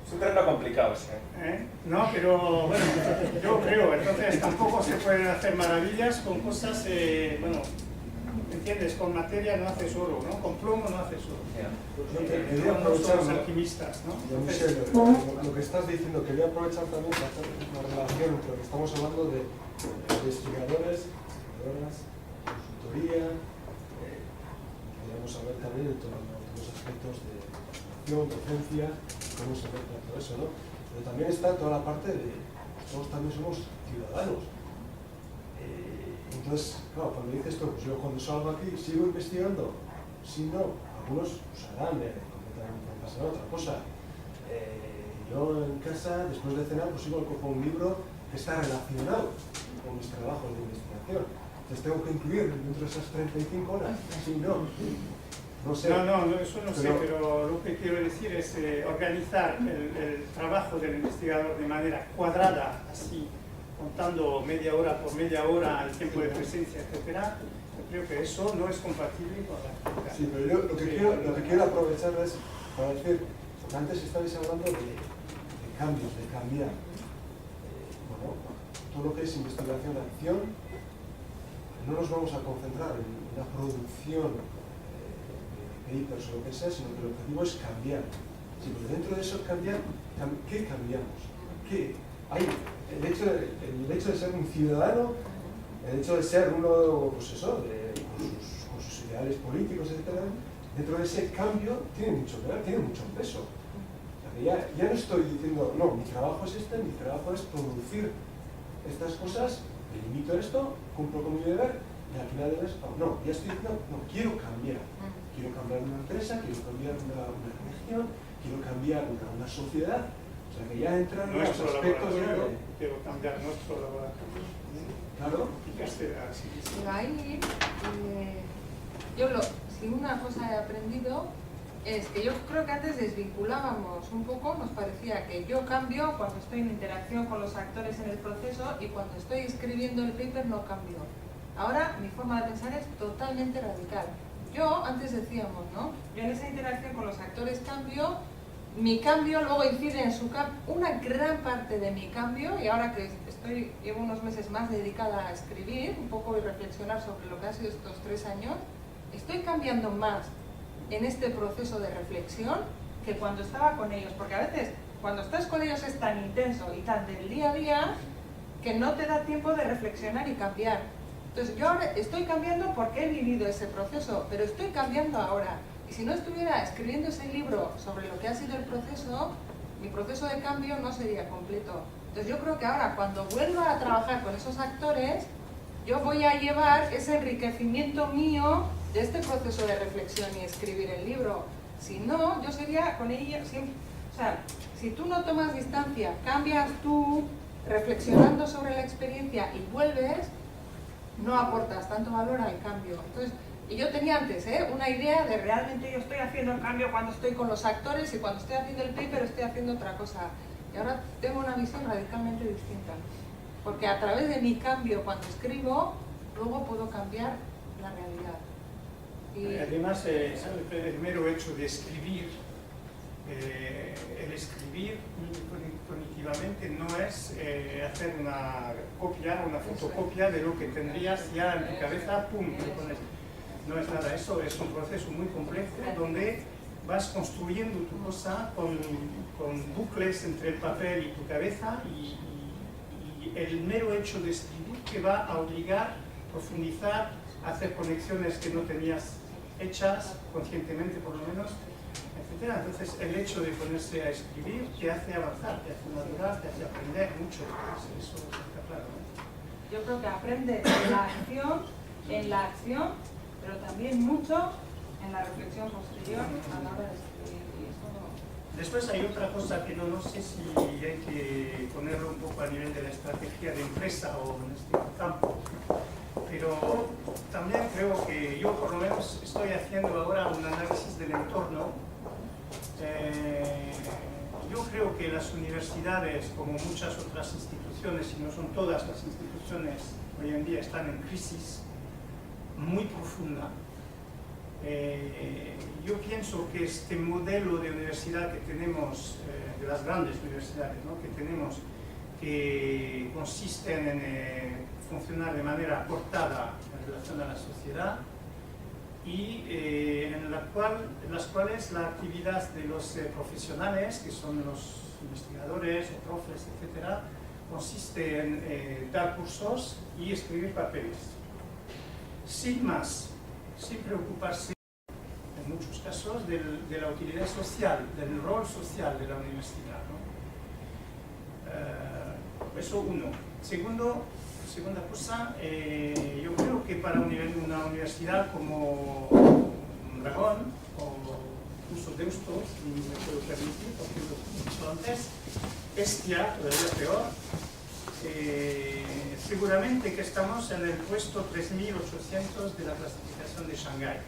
Es un terreno complicado, sí. No, pero bueno, yo creo, entonces tampoco se pueden hacer maravillas con cosas, bueno, ¿entiendes? Con materia no haces oro, ¿no? Con plomo no haces oro. No somos alquimistas, ¿no? Michel, lo que estás diciendo, quería aprovechar también para hacer una relación entre lo que estamos hablando de investigadores, investigadoras, consultoría, podríamos hablar también de todos los aspectos de formación, docencia, cómo se ve todo eso, ¿no? Pero también está toda la parte de, nosotros también somos ciudadanos. Entonces, claro, cuando dices esto, pues yo cuando salgo aquí sigo investigando, si no, algunos usarán completamente pasará otra cosa. Yo en casa, después de cenar, pues igual cojo un libro que está relacionado con mis trabajos de investigación. Entonces tengo que incluir dentro de esas 35 horas. Si no, no sé. No, eso no sé, pero lo que quiero decir es organizar el trabajo del investigador de manera cuadrada, así, contando media hora por media hora el tiempo de presencia, etcétera, yo creo que eso no es compatible con la actividad. Sí, pero yo lo que quiero aprovechar es para decir, porque antes estabais hablando de cambios, de cambiar. Bueno, todo lo que es investigación-acción, no nos vamos a concentrar en la producción de papers o lo que sea, sino que el objetivo es cambiar. Sí, pero dentro de eso cambiar, ¿qué cambiamos? ¿Qué? Hay el hecho de ser un ciudadano, el hecho de ser uno, pues eso, con sus ideales políticos, etc., dentro de ese cambio tiene mucho que ver, tiene mucho peso. O sea, que ya no estoy diciendo, no, mi trabajo es este, mi trabajo es producir estas cosas, me limito a esto, cumplo con mi deber, y al final de eso, no, ya estoy diciendo, no, quiero cambiar una empresa, quiero cambiar una región, quiero cambiar una sociedad. O sea, que ya entran los aspectos de... Quiero cambiar nuestro laboratorio. Claro. Y castellar, sí. Pero ahí, si una cosa he aprendido es que yo creo que antes desvinculábamos un poco, nos parecía que yo cambio cuando estoy en interacción con los actores en el proceso y cuando estoy escribiendo el paper no cambio. Ahora mi forma de pensar es totalmente radical. Yo, antes decíamos, ¿no? Yo en esa interacción con los actores cambio, mi cambio luego incide en su cambio, una gran parte de mi cambio, y ahora que llevo unos meses más dedicada a escribir un poco y reflexionar sobre lo que ha sido estos 3 años, estoy cambiando más en este proceso de reflexión que cuando estaba con ellos, porque a veces cuando estás con ellos es tan intenso y tan del día a día que no te da tiempo de reflexionar y cambiar. Entonces yo ahora estoy cambiando porque he vivido ese proceso, pero estoy cambiando ahora. Y si no estuviera escribiendo ese libro sobre lo que ha sido el proceso, mi proceso de cambio no sería completo. Entonces yo creo que ahora cuando vuelva a trabajar con esos actores, yo voy a llevar ese enriquecimiento mío de este proceso de reflexión y escribir el libro. Si no, yo sería con ellos, o sea, si tú no tomas distancia, cambias tú reflexionando sobre la experiencia y vuelves, no aportas tanto valor al cambio. Entonces, y yo tenía antes una idea de realmente yo estoy haciendo el cambio cuando estoy con los actores y cuando estoy haciendo el paper estoy haciendo otra cosa. Y ahora tengo una visión radicalmente distinta. Porque a través de mi cambio cuando escribo, luego puedo cambiar la realidad. Y además, el mero hecho de escribir, el escribir cognitivamente no es hacer una copia, una fotocopia de lo que tendrías ya en tu cabeza, pum, lo pones. No es nada, eso es un proceso muy complejo donde vas construyendo tu cosa con bucles entre el papel y tu cabeza y el mero hecho de escribir te va a obligar a profundizar, a hacer conexiones que no tenías hechas conscientemente por lo menos, etc. Entonces el hecho de ponerse a escribir te hace avanzar, te hace madurar, te hace aprender mucho. Eso está claro, ¿no? yo creo que aprende en la acción, pero también mucho en la reflexión posterior a la hora de escribir. Y eso no... Después hay otra cosa que no sé si hay que ponerlo un poco a nivel de la estrategia de empresa o en este campo, pero también creo que yo por lo menos estoy haciendo ahora un análisis del entorno. Yo creo que las universidades, como muchas otras instituciones, y no son todas las instituciones, hoy en día están en crisis muy profunda. Yo pienso que este modelo de universidad que tenemos, de las grandes universidades, ¿no?, que tenemos, que consisten en funcionar de manera acortada en relación a la sociedad y en las cuales la actividad de los profesionales, que son los investigadores o profes, etc., consiste en dar cursos y escribir papeles. Sin más, sin preocuparse en muchos casos de la utilidad social, del rol social de la universidad, ¿no? Eso uno. Segunda cosa, yo creo que para una universidad como Dragón o incluso Deusto, si me puedo permitir, porque lo he dicho antes, Estia, todavía peor, seguramente que estamos en el puesto 3.800 de la clasificación de Shanghái.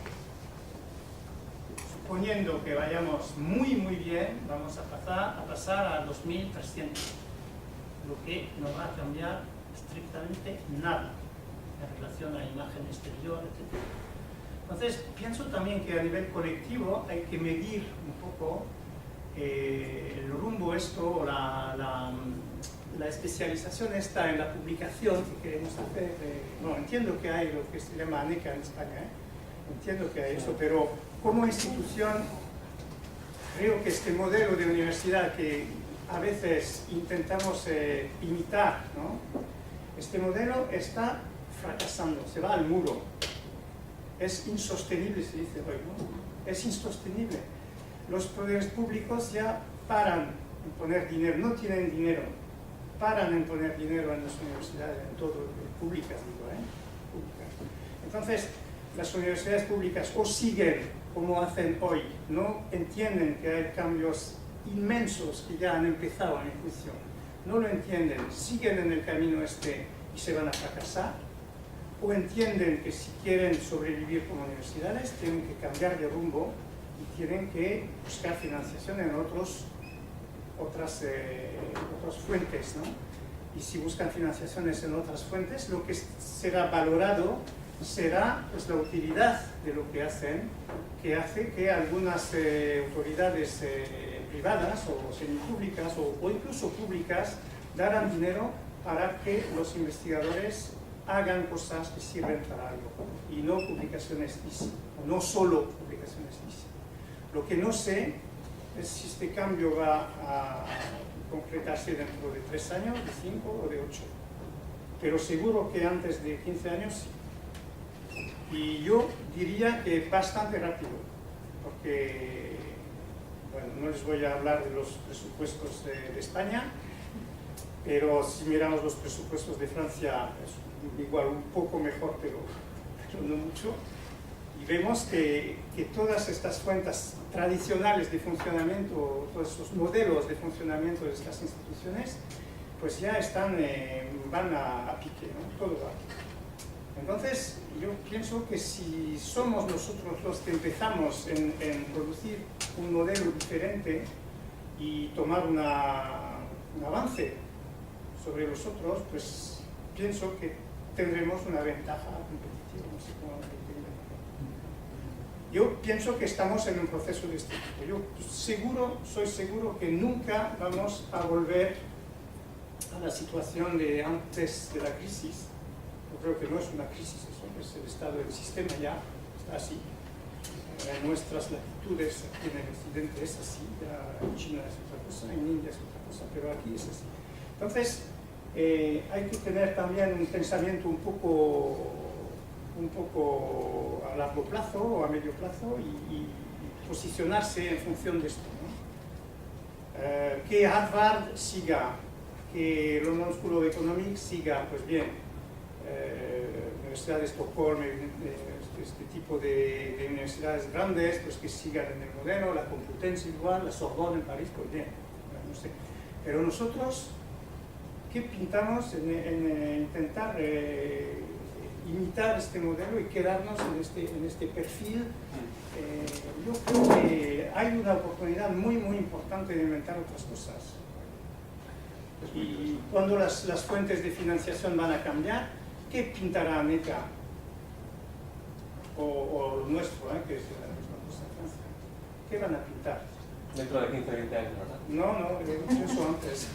Suponiendo que vayamos muy bien, vamos a pasar a 2.300, lo que nos va a cambiar estrictamente nada en relación a la imagen exterior, etc. Entonces, pienso también que a nivel colectivo hay que medir un poco el rumbo esto, o la especialización esta en la publicación que queremos hacer. No, entiendo que hay lo que se llama ANECA en España, entiendo que hay eso, pero como institución creo que este modelo de universidad que a veces intentamos imitar, ¿no? Este modelo está fracasando, se va al muro. Es insostenible, se dice hoy, ¿no? Es insostenible. Los poderes públicos ya paran en poner dinero, no tienen dinero, paran en poner dinero en las universidades, en todo, públicas digo, públicas. Entonces, las universidades públicas o siguen como hacen hoy, no entienden que hay cambios inmensos que ya han empezado a mi juicio, no lo entienden, siguen en el camino este y se van a fracasar, o entienden que si quieren sobrevivir como universidades tienen que cambiar de rumbo y tienen que buscar financiación en otras fuentes, ¿no? Y si buscan financiaciones en otras fuentes, lo que será valorado será pues, la utilidad de lo que hacen, que hace que algunas autoridades privadas o semipúblicas o incluso públicas darán dinero para que los investigadores hagan cosas que sirven para algo y no publicaciones easy, o no solo publicaciones easy. Lo que no sé es si este cambio va a concretarse dentro de 3 años, de 5 o de 8, pero seguro que antes de 15 años sí. Y yo diría que bastante rápido, porque, bueno, no les voy a hablar de los presupuestos de España, pero si miramos los presupuestos de Francia, es igual un poco mejor, pero no mucho, y vemos que todas estas fuentes tradicionales de funcionamiento, todos esos modelos de funcionamiento de estas instituciones, pues ya están, van a pique, ¿no? Todo va a pique. Entonces, yo pienso que si somos nosotros los que empezamos en producir un modelo diferente y tomar un avance sobre los otros, pues pienso que tendremos una ventaja competitiva. No sé cómo lo entienden. Yo pienso que estamos en un proceso de este tipo. Yo soy seguro que nunca vamos a volver a la situación de antes de la crisis. Yo creo que no es una crisis eso, es el estado del sistema ya, está así. En nuestras latitudes, aquí en el occidente es así, ya en China es otra cosa, en India es otra cosa, pero aquí es así. Entonces, hay que tener también un pensamiento un poco a largo plazo o a medio plazo y posicionarse en función de esto, ¿no? Que Harvard siga, que London School of Economics siga, pues bien, Universidad de Estocolmo, este tipo de universidades grandes, pues que sigan en el modelo, la Complutense igual, la Sorbonne en París, pues bien, no sé. Pero nosotros, ¿qué pintamos en intentar imitar este modelo y quedarnos en este perfil? Yo creo que hay una oportunidad muy importante de inventar otras cosas. Y cuando las fuentes de financiación van a cambiar, ¿qué pintará ANECA? O lo nuestro, que es la misma cosa en Francia. ¿Qué van a pintar? Dentro de 15 o 20 años, ¿verdad? No, eso antes.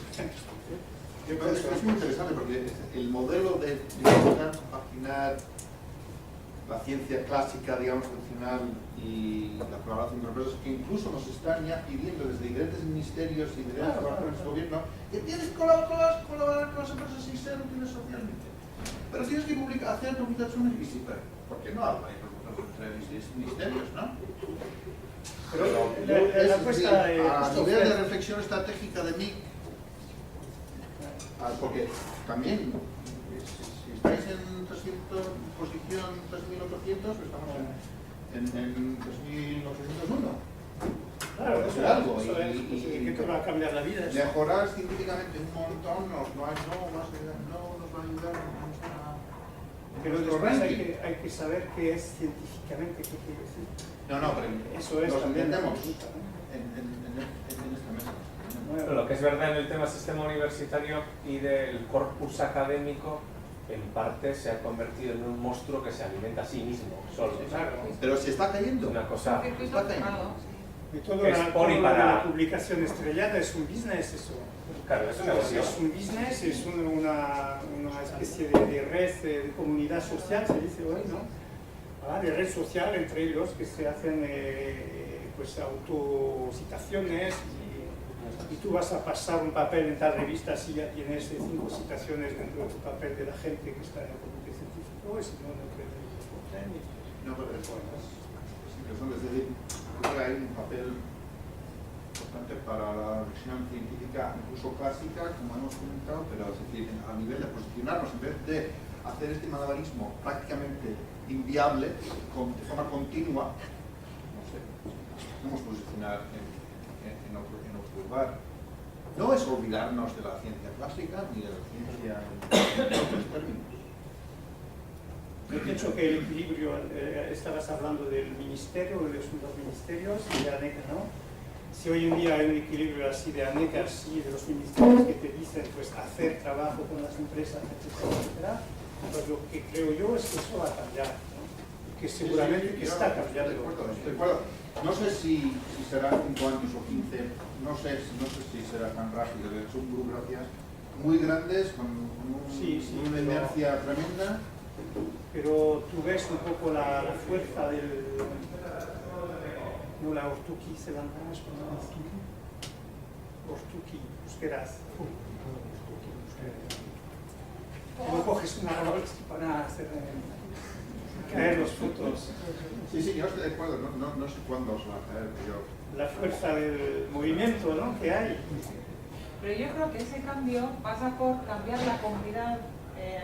Es muy interesante porque el modelo de intentar compaginar la ciencia clásica, digamos, tradicional y la colaboración con empresas, que incluso nos están ya pidiendo desde diferentes ministerios y diferentes departamentos del gobierno que tienes que colaborar con las empresas y ser útiles socialmente. Pero tienes que hacer publicaciones y sí, ¿por qué no habla entre ministerios, no? Pero la apuesta a nivel de reflexión estratégica de MIC, porque también si estáis en posición 3800, estamos en 3801. Claro, eso es algo. ¿Qué te va a cambiar la vida? Mejorar científicamente un montón nos va a ayudar a... Pero después hay que saber qué es científicamente, qué quiere decir. No, pero eso es nos también entendemos la pregunta, ¿no? en esta mesa. nuevo. Pero lo que es verdad en el tema sistema universitario y del corpus académico, en parte se ha convertido en un monstruo que se alimenta a sí mismo, solo. Claro. Pero si está cayendo. Una cosa... Está cayendo. Y todo Es por y toda para- la publicación estrellada es un business, eso. Claro, es un negocio. Es un business, es una especie de red, de comunidad social, se dice hoy, ¿no? De red social entre ellos que se hacen pues autocitaciones y tú vas a pasar un papel en tal revista si ya tienes 5 citaciones dentro de tu papel de la gente que está en el comité científico, y si no, no te premio. No, pero es interesante, es decir, creo que hay un papel importante para la reflexión científica, incluso clásica, como hemos comentado, pero es decir, a nivel de posicionarnos, en vez de hacer este malabarismo prácticamente inviable, de forma continua, no sé, podemos posicionar en otro lugar. No es olvidarnos de la ciencia clásica ni de la ciencia en otros términos. Yo pienso que el equilibrio, estabas hablando del ministerio, de los ministerios y de ANECA, ¿no? Si hoy en día hay un equilibrio así de ANECAs y de los ministerios que te dicen pues hacer trabajo con las empresas, etcétera, etcétera, pues lo que creo yo es que eso va a cambiar, ¿no? Que seguramente que está cambiando. Estoy de acuerdo. No sé si será 5 años o 15, no sé si será tan rápido. Son burocracias muy grandes, con una inercia tremenda. Pero tú ves un poco la fuerza del... No, la Ortuki se la llamas como Ortuki, Euskaraz. No coges una rola para hacer caer los frutos. Sí, yo estoy de acuerdo, no sé cuándo os va a caer, pero... La fuerza del movimiento, ¿no?, que hay. Pero yo creo que ese cambio pasa por cambiar la comunidad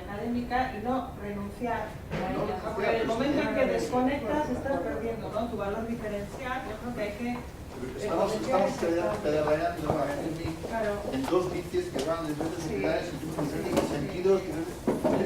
académica y no renunciar a ella. Porque en el momento en que desconectas estás perdiendo, ¿no?, tu valor diferencial. Yo creo que hay que... Estamos pedaleando Claro. en dos bicis que van en diferentes unidades en diferentes sentidos.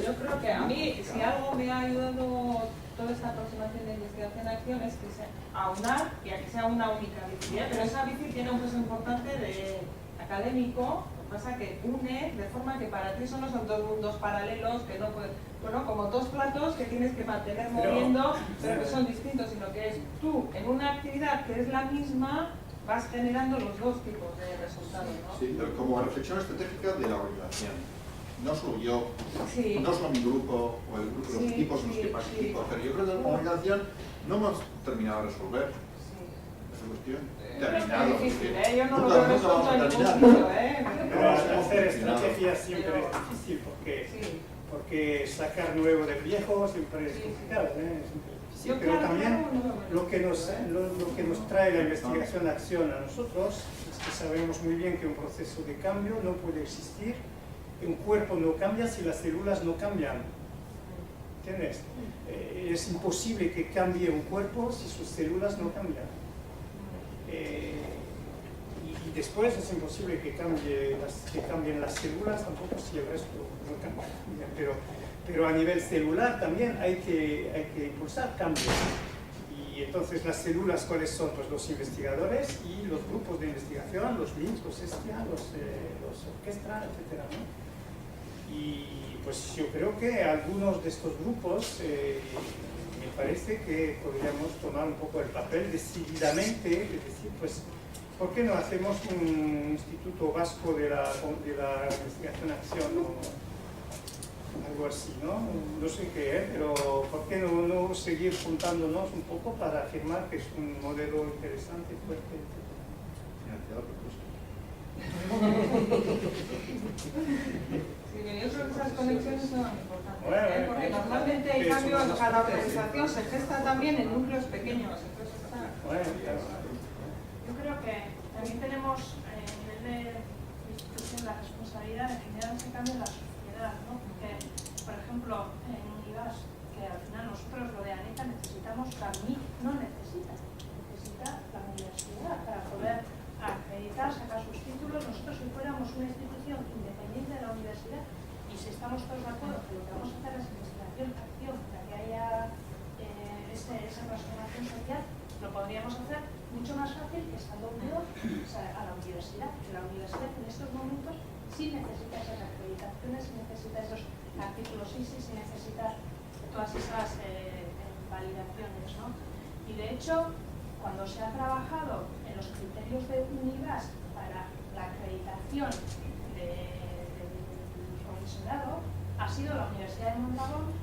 Yo creo que a mí, si algo me ha ayudado toda esta aproximación de investigación-acción es que sea aunar y a que sea una única bici, ¿eh? Pero esa bici tiene un peso importante de académico, lo que pasa que une de forma que para ti eso no son dos mundos paralelos que no puedes, bueno, como dos platos que tienes que mantener moviendo, pero que son distintos, sino que es tú en una actividad que es la misma vas generando los dos tipos de resultados, ¿no? Sí, pero como reflexión estratégica de la organización. No solo yo, Sí. no solo mi grupo o el grupo de los Sí, equipos en los sí, que participo, sí. pero yo creo que como organización no hemos terminado de resolver Sí. esa cuestión. Yo creo que es difícil, porque yo no lo nunca- veo nunca resuelto vamos a en ningún terminar. sitio, Pero hacer terminado. estrategias siempre Pero- es difícil Sí. porque sacar nuevo del viejo siempre es Sí. complicado, ¿eh? Es siempre difícil. Yo Pero claro, también claro, no, lo que nos trae la investigación-acción a nosotros es que sabemos muy bien que un proceso de cambio no puede existir, que un cuerpo no cambia si las células no cambian. ¿Entiendes? Es imposible que cambie un cuerpo si sus células no cambian. Y después es imposible que cambien las células tampoco si el resto no cambia. Pero a nivel celular también hay que impulsar cambios. Y entonces las células, ¿cuáles son? Pues los investigadores y los grupos de investigación, los LINCS, los ESTIA, los orquestra, etc., ¿no? Y pues yo creo que algunos de estos grupos me parece que podríamos tomar un poco el papel decididamente, es decir, pues, ¿por qué no hacemos un instituto vasco de la investigación-acción o algo así, ¿no? No sé qué, pero ¿por qué no seguir juntándonos un poco para afirmar que es un modelo interesante, fuerte, Sí, yo creo que esas conexiones son importantes, Bueno, porque normalmente hay eso cambios, no cada se organización se gesta etcétera, en núcleos pequeños, entonces está... Bueno, claro. Yo creo que también tenemos a nivel de institución la responsabilidad de generar ese cambio en la sociedad, ¿no? Porque, por ejemplo, en IVAS, que al final nosotros lo de ANECA necesitamos, CAMI no necesita la universidad para poder acreditar, sacar sus títulos. Nosotros si fuéramos una institución independiente de la universidad y si estamos todos de acuerdo que lo que vamos a hacer es investigación, acción, para que haya esa transformación social lo podríamos hacer mucho más fácil que estando unidos, o sea, a la universidad. Que la universidad en estos momentos sí necesita esas acreditaciones, sí necesita esos artículos sí necesita todas esas validaciones, ¿no? Y de hecho, cuando se ha trabajado en los criterios de UNIVAS para la acreditación del profesorado, ha sido la Universidad de Mondragón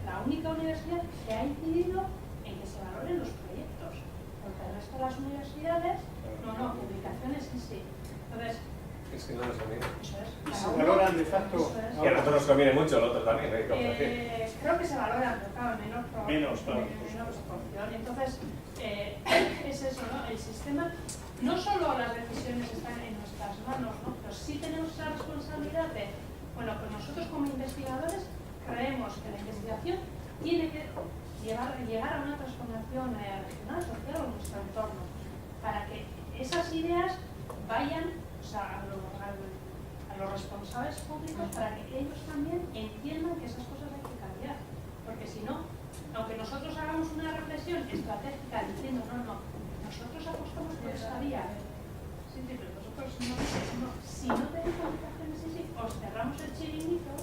la única universidad que ha incidido en que se valoren los proyectos, porque el resto de las universidades, no, publicaciones sí. Entonces, es que no nos conviene. eso es. Y se valoran de facto. Y a nosotros nos conviene mucho, el otro también, hay que creo que se valoran, pero claro, menos claro. proporción. Entonces, es eso, ¿no? El sistema, no solo las decisiones están en nuestras manos, ¿no? Pero sí tenemos la responsabilidad de, bueno, pues nosotros como investigadores creemos que la investigación tiene que llegar a una transformación regional, social o en nuestro entorno, para que esas ideas vayan, o sea, a los responsables públicos, para que ellos también entiendan que esas cosas hay que cambiar. Porque si no, aunque nosotros hagamos una reflexión estratégica diciendo, no, nosotros apostamos por esta vía, sí, pero vosotros no, si no tenéis comunicaciones, sí, os cerramos el chiringuito.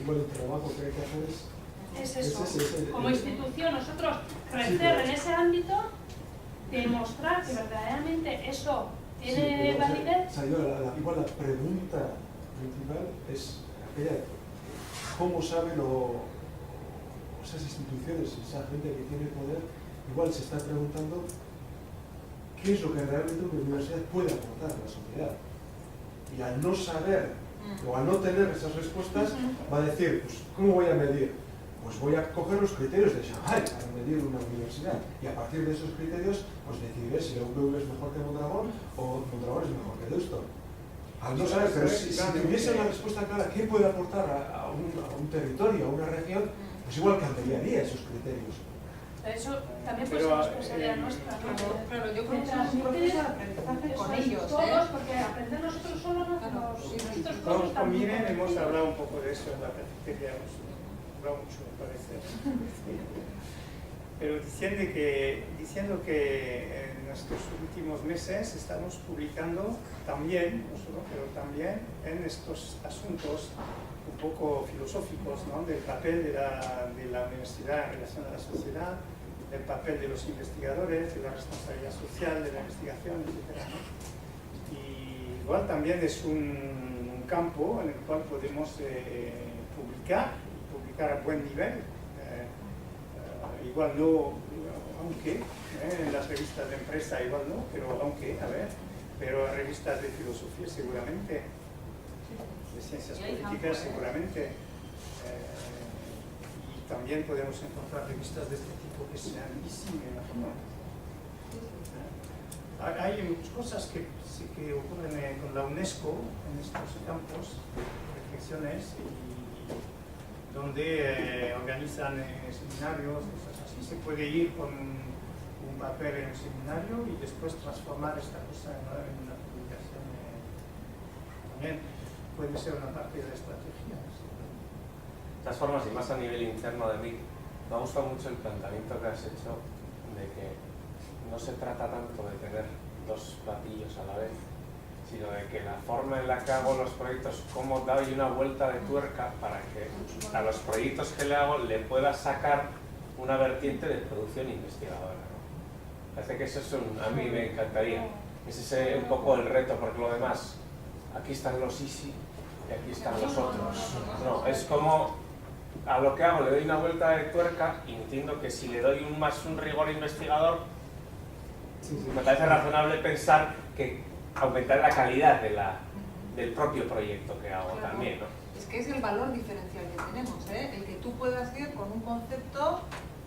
Igual el trabajo que hay que hacer es eso. Como institución, nosotros crecer en ese ámbito, demostrar que verdaderamente eso tiene validez. Igual la pregunta principal es aquella: ¿cómo saben esas instituciones, esa gente que tiene poder, igual se está preguntando qué es lo que realmente una universidad puede aportar a la sociedad? Y al no saber o al no tener esas respuestas, va a decir, pues, ¿cómo voy a medir? Pues voy a coger los criterios de Shanghái para medir una universidad, y a partir de esos criterios pues decidiré si la UPV es mejor que Mondragón o Mondragón es mejor que Deusto. Al no saber, pero si tuviese una respuesta clara, ¿qué puede aportar a un territorio, a una región? Pues igual cambiaría esos criterios. Eso también puede ser responsabilidad nuestra. Claro, yo creo que es un proceso de aprendizaje con ellos. Todos, porque aprender nosotros solos no hacemos. Nosotros Todos con Miren hemos hablado un poco de eso en la cafetería, hemos hablado mucho, me parece. Pero diciendo que en estos últimos meses estamos publicando también, no solo, pero también en estos asuntos un poco filosóficos, ¿no? Del papel de la universidad en relación a la sociedad, del papel de los investigadores, de la responsabilidad social de la investigación, etc., ¿no? Y igual también es un campo en el cual podemos publicar a buen nivel. Igual no, aunque en las revistas de empresa igual no, pero revistas de filosofía seguramente, de ciencias políticas seguramente, y también podemos encontrar revistas de este tipo que sean visibles, ¿no? Hay muchas cosas que ocurren con la UNESCO en estos campos, reflexiones, donde organizan seminarios, cosas así. Se puede ir con un papel en un seminario y después transformar esta cosa en una publicación. También puede ser una parte de la estrategia. De todas formas, y más a nivel interno de mí, me ha gustado mucho el planteamiento que has hecho de que no se trata tanto de tener dos platillos a la vez, sino de que la forma en la que hago los proyectos, cómo doy una vuelta de tuerca para que a los proyectos que le hago le pueda sacar una vertiente de producción investigadora, ¿no? Parece que eso es a mí me encantaría. Es ese un poco el reto, porque lo demás, aquí están los easy y aquí están los otros. No, es como a lo que hago le doy una vuelta de tuerca y entiendo que si le doy un rigor investigador, me parece razonable pensar que aumentar la calidad del propio proyecto que hago, claro, también, ¿no? Es que es el valor diferencial que tenemos, ¿eh? El que tú puedas ir con un concepto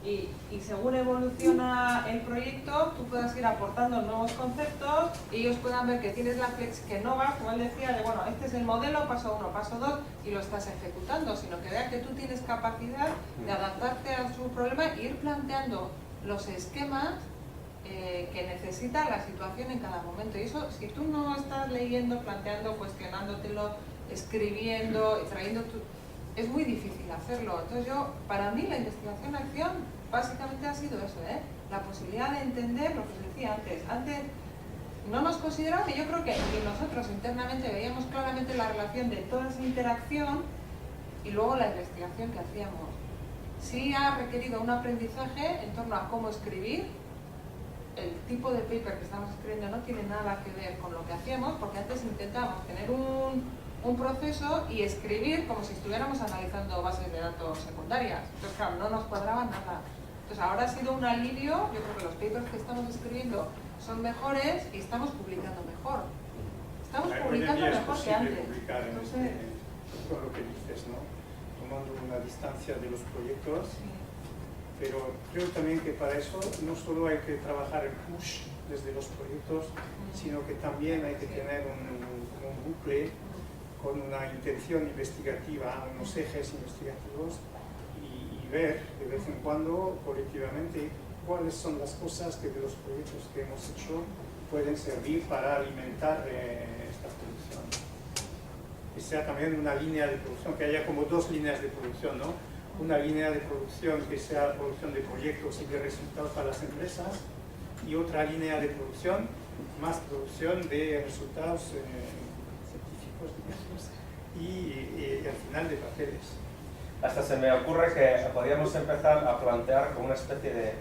y según evoluciona el proyecto, tú puedas ir aportando nuevos conceptos y ellos puedan ver que tienes la flex, que no va, como él decía, de bueno, este es el modelo, paso 1, paso 2, y lo estás ejecutando, sino que vean que tú tienes capacidad de adaptarte a su problema e ir planteando los esquemas que necesita la situación en cada momento. Y eso, si tú no estás leyendo, planteando, cuestionándotelo, escribiendo y trayendo es muy difícil hacerlo. Entonces para mí la investigación acción básicamente ha sido eso, la posibilidad de entender lo que os decía antes. Antes no nos consideramos, y yo creo que nosotros internamente veíamos claramente la relación de toda esa interacción y luego la investigación que hacíamos. Sí ha requerido un aprendizaje en torno a cómo escribir. El tipo de paper que estamos escribiendo no tiene nada que ver con lo que hacíamos, porque antes intentábamos tener un proceso y escribir como si estuviéramos analizando bases de datos secundarias. Entonces, claro, no nos cuadraba nada. Entonces, ahora ha sido un alivio. Yo creo que los papers que estamos escribiendo son mejores y estamos publicando mejor. Estamos publicando mejor que antes. Entonces, todo lo que dices, ¿no? Tomando una distancia de los proyectos, pero creo también que para eso no solo hay que trabajar el push desde los proyectos, sino que también hay que tener un bucle con una intención investigativa, unos ejes investigativos y ver de vez en cuando colectivamente cuáles son las cosas que de los proyectos que hemos hecho pueden servir para alimentar esta producción. Que sea también una línea de producción, que haya como dos líneas de producción, ¿no? Una línea de producción que sea producción de proyectos y de resultados para las empresas, y otra línea de producción, más producción de resultados científicos, digamos, y al final de papeles. Hasta se me ocurre que podríamos empezar a plantear como una especie de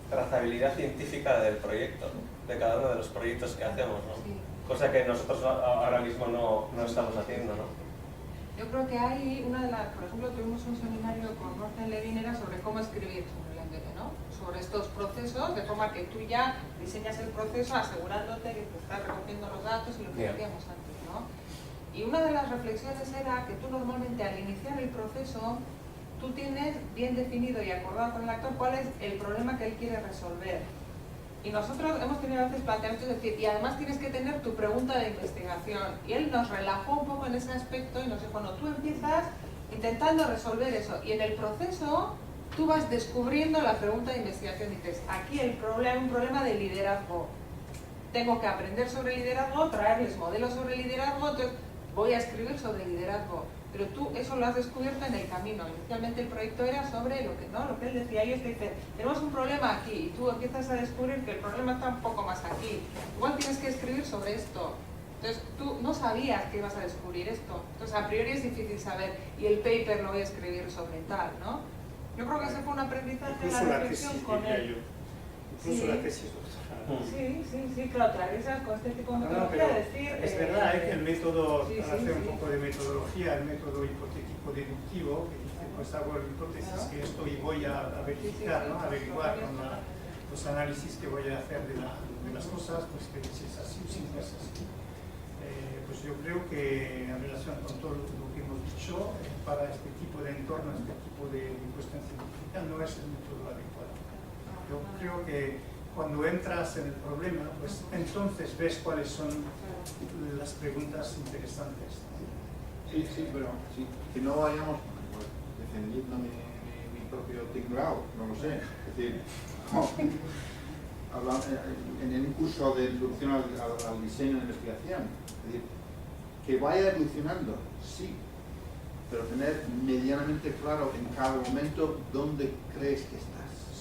trazabilidad científica del proyecto, de cada uno de los proyectos que hacemos, ¿no? sí. Cosa que nosotros ahora mismo no estamos haciendo, ¿no? Yo creo que hay por ejemplo, tuvimos un seminario con Morten Levin, era sobre cómo escribir sobre el MBD, ¿no? Sobre estos procesos, de forma que tú ya diseñas el proceso asegurándote que te estás recogiendo los datos y lo que decíamos antes, ¿no? Y una de las reflexiones era que tú normalmente al iniciar el proceso, tú tienes bien definido y acordado con el actor cuál es el problema que él quiere resolver. Y nosotros hemos tenido a veces planteamientos de decir, y además tienes que tener tu pregunta de investigación. Y él nos relajó un poco en ese aspecto y nos dijo, bueno, tú empiezas intentando resolver eso. Y en el proceso tú vas descubriendo la pregunta de investigación. Dices, aquí el problema es un problema de liderazgo. Tengo que aprender sobre liderazgo, traerles modelos sobre liderazgo, entonces voy a escribir sobre liderazgo. Pero tú eso lo has descubierto en el camino. Inicialmente el proyecto era sobre lo que él decía. Ellos te dicen, tenemos un problema aquí, y tú empiezas a descubrir que el problema está un poco más aquí. Igual tienes que escribir sobre esto. Entonces tú no sabías que ibas a descubrir esto. Entonces a priori es difícil saber, y el paper lo voy a escribir sobre tal, ¿no? Yo creo que ese fue un aprendizaje, la reflexión con él. Incluso la tesis. Sí, claro, te avisas con este tipo de metodología, decir... Es verdad que el método, para hacer un poco de metodología, el método hipotético deductivo, que dice, pues hago la hipótesis que esto y voy a verificar, ¿no? Averiguar con los análisis que voy a hacer de las cosas, pues que si es así o si no es así. Pues yo creo que en relación con todo lo que hemos dicho, para este tipo de entorno, este tipo de cuestión científica, no es el método adecuado. Yo creo que cuando entras en el problema, pues entonces ves cuáles son las preguntas interesantes. Sí, pero si no vayamos pues, defendiendo mi propio tinglao, no lo sé. Es decir, en un curso de introducción al diseño de investigación, es decir, que vaya evolucionando, sí, pero tener medianamente claro en cada momento dónde crees que estás.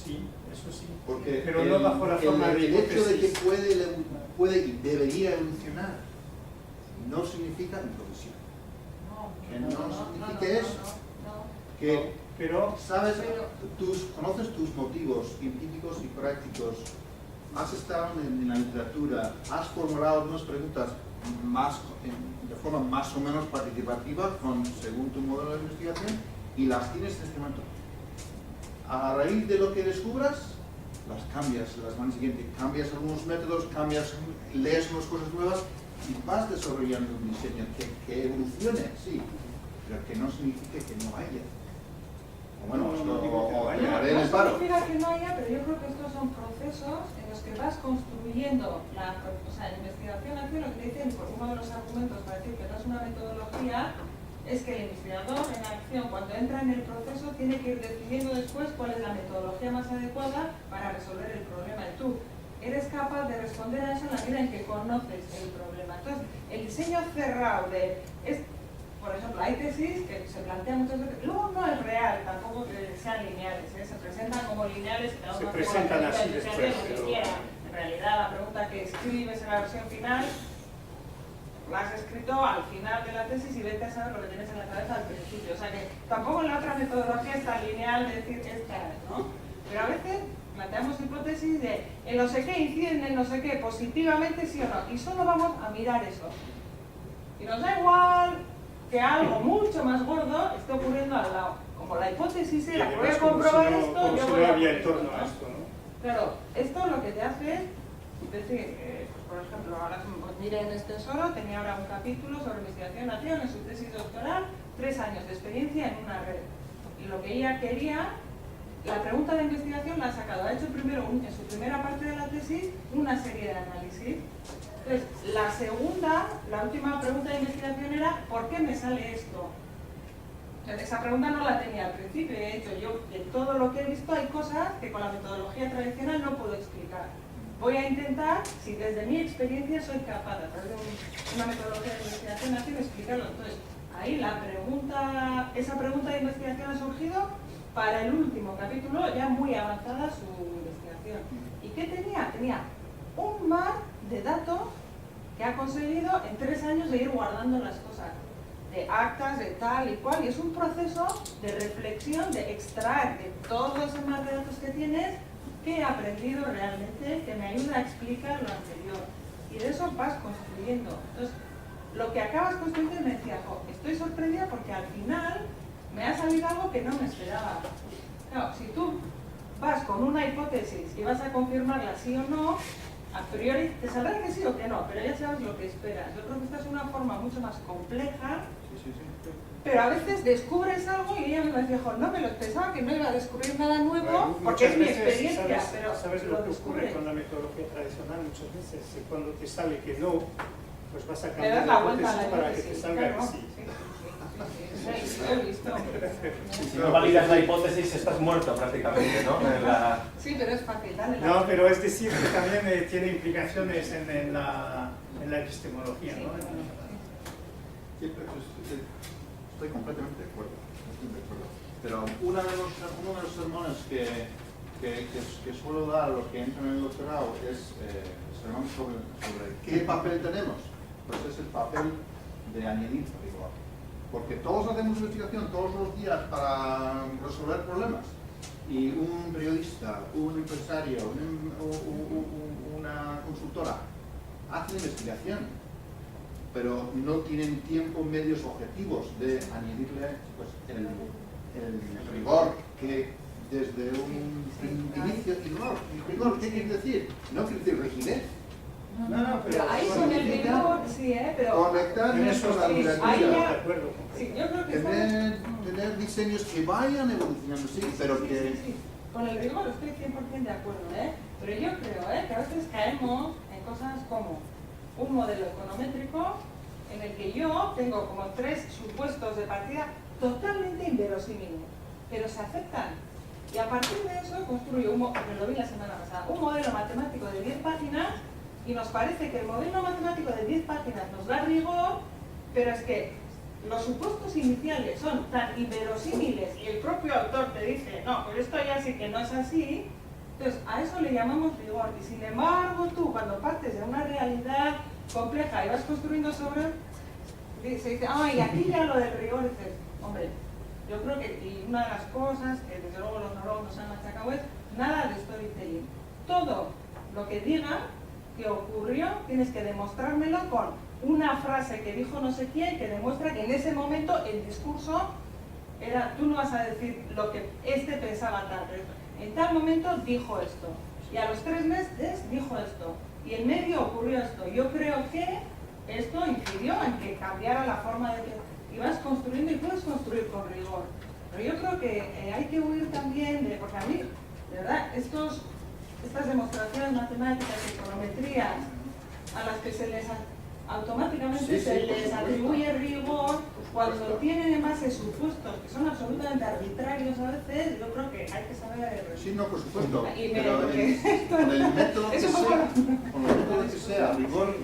Sí, eso sí. Porque pero no bajo la forma de el hecho de que hipótesis. puede y debería evolucionar no significa imposición. Que no significa eso. Pero, ¿sabes? Conoces tus motivos científicos y prácticos, has estado en la literatura, has formulado unas preguntas de forma más o menos participativa según tu modelo de investigación y las tienes en este momento. A raíz de lo que descubras, las cambias la semana siguiente, cambias algunos métodos, lees unas cosas nuevas y vas desarrollando un diseño que evolucione, sí, pero que no signifique que no haya. Bueno, no significa que no haya, pero yo creo que estos son procesos en los que vas construyendo la investigación aquí. Lo que te dicen, pues uno de los argumentos para decir que no es una metodología es que el investigador en acción, cuando entra en el proceso, tiene que ir decidiendo después cuál es la metodología más adecuada para resolver el problema. Y tú eres capaz de responder a eso en la medida en que conoces el problema. Entonces, el diseño cerrado por ejemplo, hay tesis que se plantean muchas veces, luego no es real, tampoco que sean lineales, se presentan como lineales y cada Se uno hace presentan la así pregunta después, que pero- quiera. En realidad la pregunta que escribes en la versión final la has escrito al final de la tesis y vete a saber lo que tienes en la cabeza al principio. O sea que tampoco en la otra metodología es tan lineal de decir esta es, ¿no? Pero a veces planteamos hipótesis de el no sé qué inciden en el no sé qué positivamente sí o no, y solo vamos a mirar eso. Y nos da igual que algo mucho más gordo esté ocurriendo al lado. Como la hipótesis era que voy a comprobar esto, como yo si voy no a había hacer en torno esto, a ¿no? esto, ¿no? Claro, esto lo que te hace es decir, pues por ejemplo, ahora pues mire en este Tesoro, tenía ahora un capítulo sobre investigación nación en su tesis doctoral, 3 años de experiencia en una red. Y lo que ella quería, la pregunta de investigación la ha sacado, ha hecho primero en su primera parte de la tesis una serie de análisis. Entonces, la segunda, la última pregunta de investigación era ¿por qué me sale esto? Esa pregunta no la tenía al principio, de hecho yo de todo lo que he visto hay cosas que con la metodología tradicional no puedo explicar. Voy a intentar, si desde mi experiencia soy capaz a través de una metodología de investigación nación explicarlo. Entonces, ahí esa pregunta de investigación ha surgido para el último capítulo, ya muy avanzada su investigación. ¿Y qué tenía? Tenía un mar de datos que ha conseguido en 3 años de ir guardando las cosas, de actas, de tal y cual, y es un proceso de reflexión, de extraer de todo ese mar de datos que tienes, qué he aprendido realmente, que me ayuda a explicar lo anterior. Y de eso vas construyendo. Entonces, lo que acabas construyendo me decía, estoy sorprendida porque al final me ha salido algo que no me esperaba. Claro, si tú vas con una hipótesis y vas a confirmarla sí o no, a priori te saldrá que sí o que no, pero ya sabes lo que esperas. Yo creo que esta es una forma mucho más compleja, pero a veces descubres algo y ella me decía, no me lo pensaba que no iba a descubrir nada nuevo, porque es mi Muchas veces, experiencia, ¿sabes pero lo que ocurre descubres. con la metodología tradicional? Muchas veces cuando te sale que no, pues vas a Le cambiar das la la vuelta a hipótesis la para que te hipótesis, salga claro. que sí. Sí, lo he visto. Si no validas la hipótesis, estás muerto prácticamente, ¿no? Sí, pero es fácil, dale la No, pero es decir que también tiene implicaciones en la epistemología, ¿no? Sí, pero estoy completamente de acuerdo. Pero uno de los sermones que suelo dar a los que entran en el doctorado es sermón sobre qué papel tenemos. Pues es el papel de añadir rigor. Porque todos hacemos investigación todos los días para resolver problemas. Y un periodista, un empresario, una consultora hacen investigación, pero no tienen tiempo, medios, objetivos de añadirle pues, el rigor que desde un inicio. ¿Rigor qué quiere decir? No quiere decir rigidez. No, Pero ahí con el rigor, sí, pero... Conectarnos con la sí, ahí literatura. ya... Sí, yo creo que Tener diseños que vayan evolucionando, sí, pero que... Sí. Con el rigor estoy 100% de acuerdo, pero yo creo que a veces caemos en cosas como un modelo econométrico en el que yo tengo como 3 supuestos de partida totalmente inverosímiles, pero se aceptan. Y a partir de eso construyo, porque lo vi la semana pasada, un modelo matemático de 10 páginas y nos parece que el modelo matemático de 10 páginas nos da rigor, pero es que los supuestos iniciales son tan inverosímiles y el propio autor te dice, no, pues esto ya sí que no es así, entonces a eso le llamamos rigor. Y sin embargo tú, cuando partes de una realidad compleja y vas construyendo sobre, se dice, y aquí ya lo del rigor, dices, hombre, yo creo que y una de las cosas que desde luego los neurólogos nos han machacado es nada de storytelling. Todo lo que diga que ocurrió, tienes que demostrármelo con una frase que dijo no sé quién que demuestra que en ese momento el discurso era, tú no vas a decir lo que este pensaba tal, pero en tal momento dijo esto, y a los 3 meses dijo esto, y en medio ocurrió esto. Yo creo que esto incidió en que cambiara la forma de... y vas construyendo y puedes construir con rigor. Pero yo creo que hay que huir también de... porque a mí, de verdad, estas demostraciones matemáticas, econometrías, a las que se les automáticamente se les atribuye rigor, cuando tienen en base supuestos que son absolutamente arbitrarios a veces, yo creo que hay que saber... Sí, no, por supuesto. Pero con el método que es un sea, poco... con el método que sea, rigor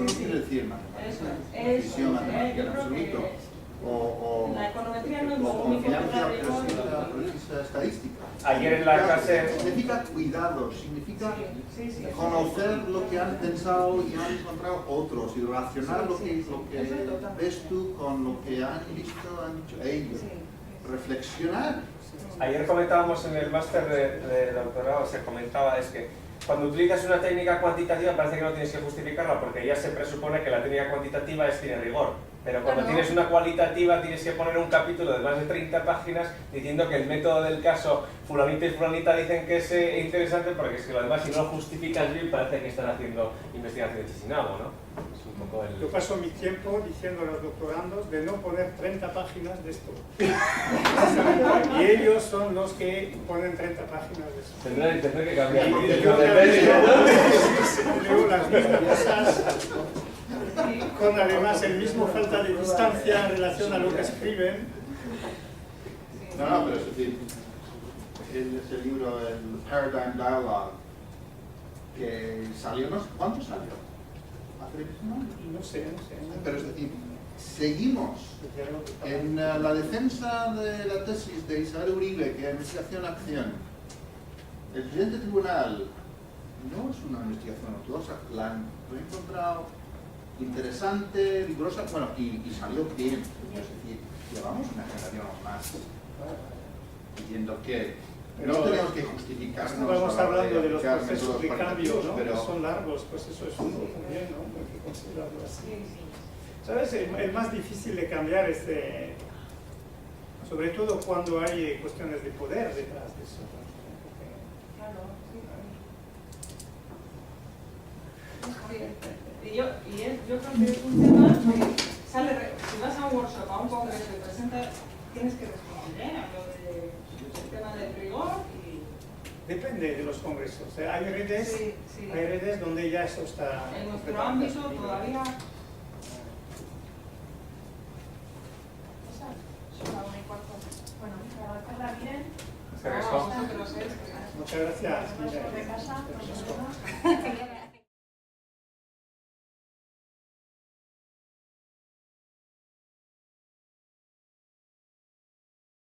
no quiere decir matemática, precisión matemática en absoluto, o o confianza precisa estadística. Ayer en la clase... Significa cuidado, significa conocer lo que han pensado y han encontrado otros y relacionar lo que ves tú con lo que han visto, han dicho ellos. Reflexionar. Ayer comentábamos en el máster de doctorado, se comentaba, es que cuando utilizas una técnica cuantitativa parece que no tienes que justificarla porque ya se presupone que la técnica cuantitativa tiene rigor. Pero cuando tienes una cualitativa tienes que poner un capítulo de más de 30 páginas diciendo que el método del caso fulanito y fulanita dicen que es interesante porque es que lo demás si no lo justificas bien parece que están haciendo investigación de chisinabo, ¿no? Es un poco el... Yo paso mi tiempo diciendo a los doctorandos de no poner 30 páginas de esto. Y ellos son los que ponen 30 páginas de eso. Tendrán que cambiar. Y yo leo las mismas cosas con además el mismo falta de distancia en relación a lo que escriben. No, pero es decir, ese libro, el Paradigm Dialogue, que salió, no sé, ¿cuánto salió? ¿Hace 3 años? No sé. Pero es decir, seguimos en la defensa de la tesis de Isabel Uribe, que es investigación-acción. El presidente del tribunal no es una investigación ortodoxa, la han encontrado interesante, rigurosa, bueno, y salió bien. Es decir, llevamos una generación más diciendo que no tenemos que justificarnos. Estamos hablando de los procesos de cambio, partidos, ¿no? pero... Que son largos, pues eso es uno también, ¿no? Hay que considerarlo así. ¿Sabes? El más difícil de cambiar es, sobre todo cuando hay cuestiones de poder detrás de eso. Yo creo que es un tema que sale, si vas a un workshop, a un congreso y presentas, tienes que responder a lo del tema del rigor y... Depende de los congresos. Hay redes donde ya eso está... En nuestro ámbito todavía... Bueno, agradecerla bien. Se responde. Muchas gracias. De casa,